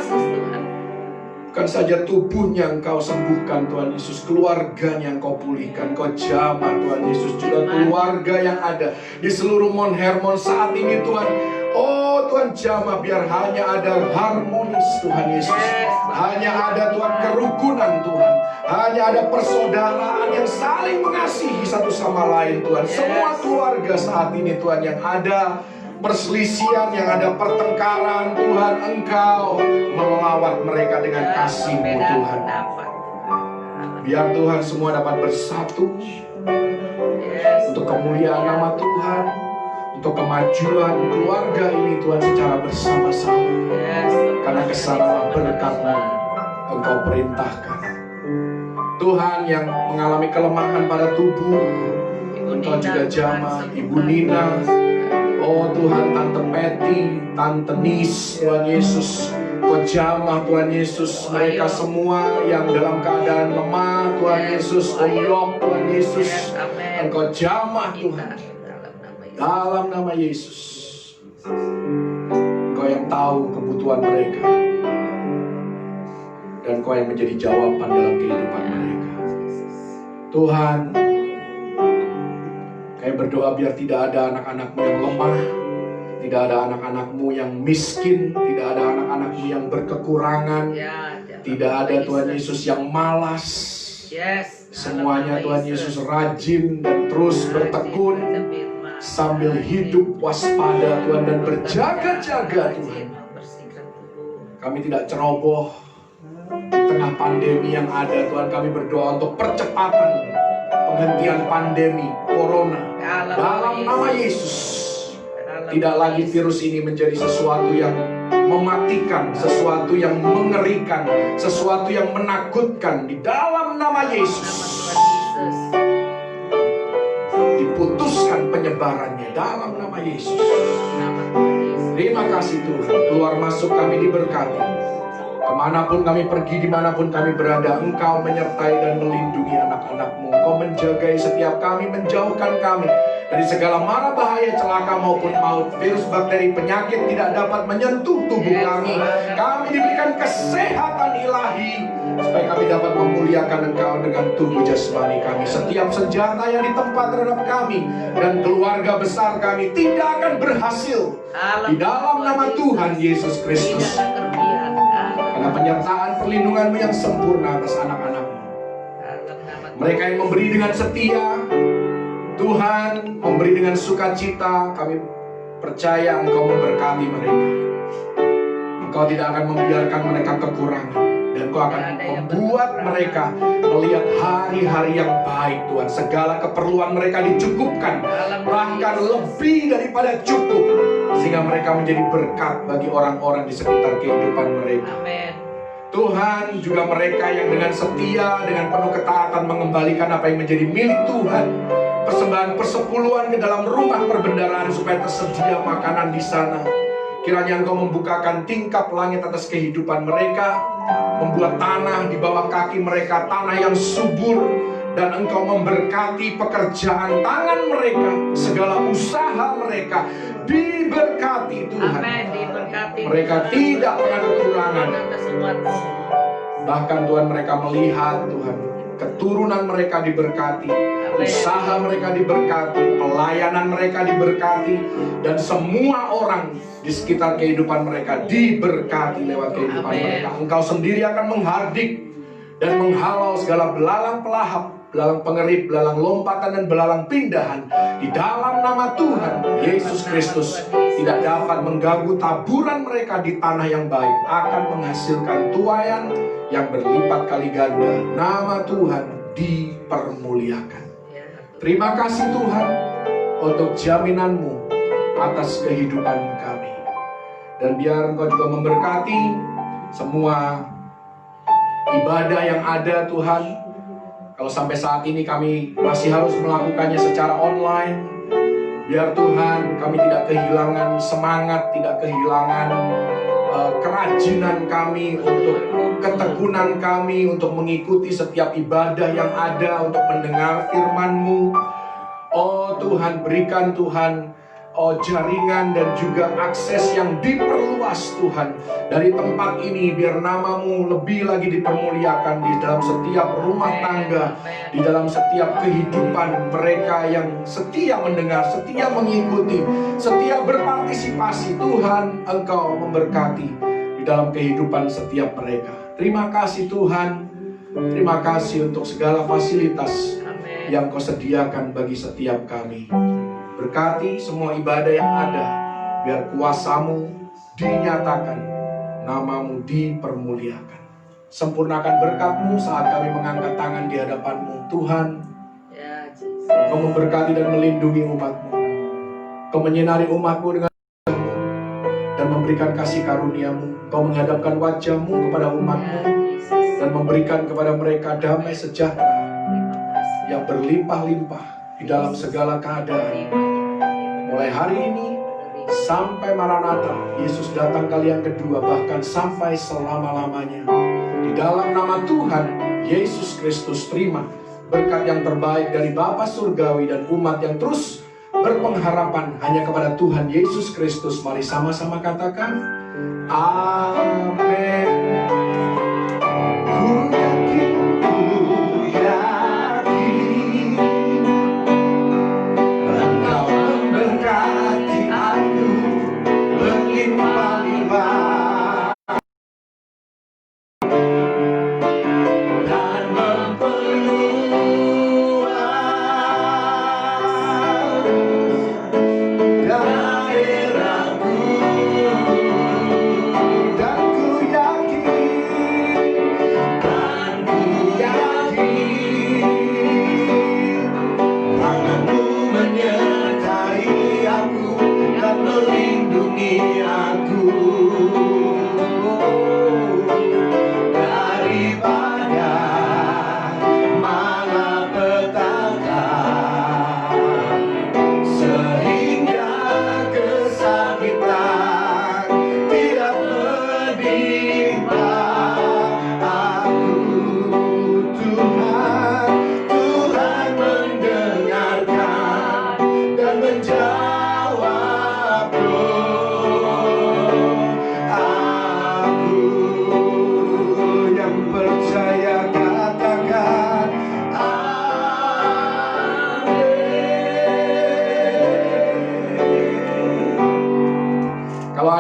Bukan saja tubuhnya Engkau sembuhkan Tuhan Yesus, keluarganya Engkau pulihkan. Engkau jamah Tuhan Yesus, juga keluarga yang ada di seluruh Mount Hermon saat ini Tuhan. Oh Tuhan, jamah biar hanya ada harmonis Tuhan Yesus. Hanya ada Tuhan kerukunan Tuhan. Hanya ada persaudaraan yang saling mengasihi satu sama lain Tuhan. Semua keluarga saat ini Tuhan yang ada perselisihan, yang ada pertengkaran, Tuhan Engkau melawat mereka dengan kasih-Mu Tuhan. Biar Tuhan semua dapat bersatu untuk kemuliaan nama Tuhan, untuk kemajuan keluarga ini Tuhan secara bersama-sama. Karena kesalahan berkat-Mu Engkau perintahkan. Tuhan yang mengalami kelemahan pada tubuh, Engkau juga jamah Ibu Nina. Oh Tuhan, Tante Patty, Tante Nis, Tuhan Yesus, Kau jamah Tuhan Yesus, mereka semua yang dalam keadaan lemah Tuhan Yesus, Om Yok Tuhan Yesus, Engkau jamah Tuhan, dalam nama Yesus. Engkau yang tahu kebutuhan mereka, dan Engkau yang menjadi jawaban dalam kehidupan mereka. Tuhan, Kami berdoa biar tidak ada anak-anak-Mu yang lemah, tidak ada anak-anak-Mu yang miskin, tidak ada anak-anak-Mu yang berkekurangan, tidak ada Tuhan Yesus yang malas. Semuanya Tuhan Yesus rajin dan terus bertekun sambil hidup waspada Tuhan dan berjaga-jaga Tuhan. Kami tidak ceroboh di tengah pandemi yang ada Tuhan. Kami berdoa untuk percepatan penghentian pandemi Corona dalam nama Yesus. Tidak lagi virus ini menjadi sesuatu yang mematikan, sesuatu yang mengerikan, sesuatu yang menakutkan. Di dalam nama Yesus diputuskan penyebarannya dalam nama Yesus. Terima kasih Tuhan. Keluar masuk kami diberkati. Kemanapun kami pergi, dimanapun kami berada, Engkau menyertai dan melindungi anak-anak-Mu. Engkau menjagai setiap kami, menjauhkan kami dari segala mara bahaya, celaka maupun maut. Virus, bakteri, penyakit tidak dapat menyentuh tubuh kami. Kami diberikan kesehatan ilahi supaya kami dapat memuliakan Engkau dengan tubuh jasmani kami. Setiap senjata yang ditempa terhadap kami dan keluarga besar kami tidak akan berhasil di dalam nama Tuhan Yesus Kristus. Karena penyertaan perlindungan-Mu yang sempurna atas anak-anak-Mu. Mereka yang memberi dengan setia, Tuhan memberi dengan sukacita. Kami percaya Engkau memberkati mereka. Engkau tidak akan membiarkan mereka kekurangan, dan Engkau akan membuat mereka melihat hari-hari yang baik Tuhan. Segala keperluan mereka dicukupkan, bahkan lebih daripada cukup, sehingga mereka menjadi berkat bagi orang-orang di sekitar kehidupan mereka. Tuhan, juga mereka yang dengan setia, dengan penuh ketaatan mengembalikan apa yang menjadi milik Tuhan, persembahan persepuluhan ke dalam rumah perbendaharaan supaya tersedia makanan di sana. Kiranya Engkau membukakan tingkap langit atas kehidupan mereka, membuat tanah di bawah kaki mereka tanah yang subur, dan Engkau memberkati pekerjaan tangan mereka, segala usaha mereka diberkati Tuhan. Mereka tidak pernah kekurangan. Bahkan Tuhan, mereka melihat Tuhan, keturunan mereka diberkati, usaha mereka diberkati, pelayanan mereka diberkati, dan semua orang di sekitar kehidupan mereka diberkati lewat kehidupan mereka. Engkau sendiri akan menghardik dan menghalau segala belalang pelahap, belalang pengerit, belalang lompatan, dan belalang pindahan di dalam nama Tuhan Yesus Kristus. Tidak dapat mengganggu taburan mereka di tanah yang baik, akan menghasilkan tuaian yang berlipat kali ganda. Nama Tuhan dipermuliakan. Terima kasih Tuhan untuk jaminan-Mu atas kehidupan kami. Dan biar Engkau juga memberkati semua ibadah yang ada Tuhan. Kalau sampai saat ini kami masih harus melakukannya secara online, biar Tuhan kami tidak kehilangan semangat, tidak kehilangan kerajinan kami, untuk ketekunan kami untuk mengikuti setiap ibadah yang ada, untuk mendengar firman-Mu. Oh Tuhan, berikan Tuhan jaringan dan juga akses yang diperluas Tuhan. Dari tempat ini biar namamu lebih lagi dipermuliakan di dalam setiap rumah tangga, di dalam setiap kehidupan mereka yang setia mendengar, setia mengikuti, setia berpartisipasi. Tuhan, Engkau memberkati di dalam kehidupan setiap mereka. Terima kasih Tuhan. Terima kasih untuk segala fasilitas yang Kau sediakan bagi setiap kami. Berkati semua ibadah yang ada, biar kuasa-Mu dinyatakan, nama-Mu dipermuliakan. Sempurnakan berkat-Mu saat kami mengangkat tangan di hadapan-Mu. Tuhan, Kau memberkati dan melindungi umat-Mu. Kau menyinari umat-Mu dengan dan memberikan kasih karunia-Mu. Kau menghadapkan wajah-Mu kepada umat-Mu dan memberikan kepada mereka damai sejahtera yang berlimpah-limpah di dalam segala keadaan. Mulai hari ini sampai Maranatha, Yesus datang kali yang kedua, bahkan sampai selama-lamanya. Di dalam nama Tuhan Yesus Kristus, terima berkat yang terbaik dari Bapa Surgawi dan umat yang terus berpengharapan hanya kepada Tuhan Yesus Kristus. Mari sama-sama katakan, amin.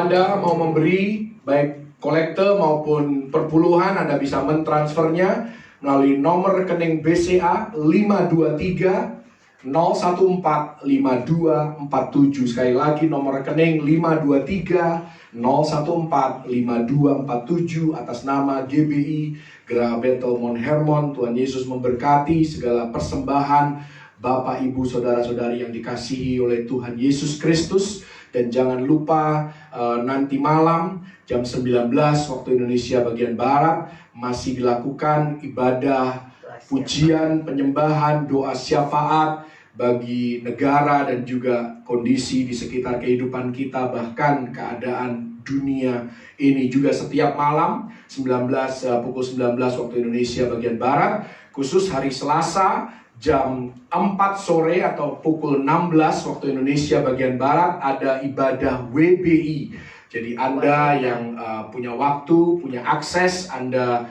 Anda mau memberi baik kolekte maupun perpuluhan, Anda bisa mentransfernya melalui nomor rekening BCA 523 014 5247. Sekali lagi nomor rekening 523 014 5247 atas nama GBI Geraha Bethel Mount Hermon. Tuhan Yesus memberkati segala persembahan Bapak, Ibu, Saudara-saudari yang dikasihi oleh Tuhan Yesus Kristus. Dan jangan lupa nanti malam jam 19 waktu Indonesia bagian Barat masih dilakukan ibadah pujian, penyembahan, doa syafaat bagi negara dan juga kondisi di sekitar kehidupan kita, bahkan keadaan dunia ini. Juga setiap malam pukul 19 waktu Indonesia bagian Barat, khusus hari Selasa jam 4 sore atau pukul 16 waktu Indonesia bagian Barat ada ibadah WBI. Jadi Anda yang punya waktu, punya akses, Anda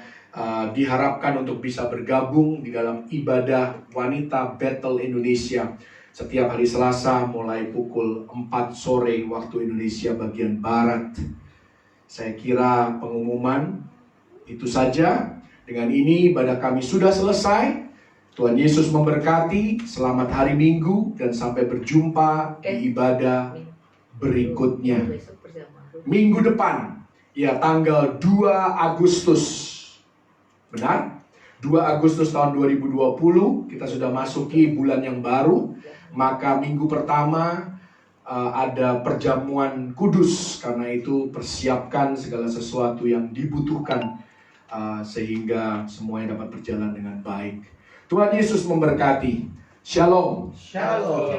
diharapkan untuk bisa bergabung di dalam ibadah wanita Bethel Indonesia setiap hari Selasa mulai pukul 4 sore waktu Indonesia bagian Barat. Saya kira pengumuman itu saja. Dengan ini ibadah kami sudah selesai. Tuhan Yesus memberkati. Selamat hari Minggu dan sampai berjumpa di ibadah berikutnya. Minggu depan, ya tanggal 2 Agustus. Benar? 2 Agustus tahun 2020, kita sudah masuki bulan yang baru. Maka minggu pertama ada perjamuan kudus. Karena itu persiapkan segala sesuatu yang dibutuhkan sehingga semuanya dapat berjalan dengan baik. Tuhan Yesus memberkati. Shalom. Shalom.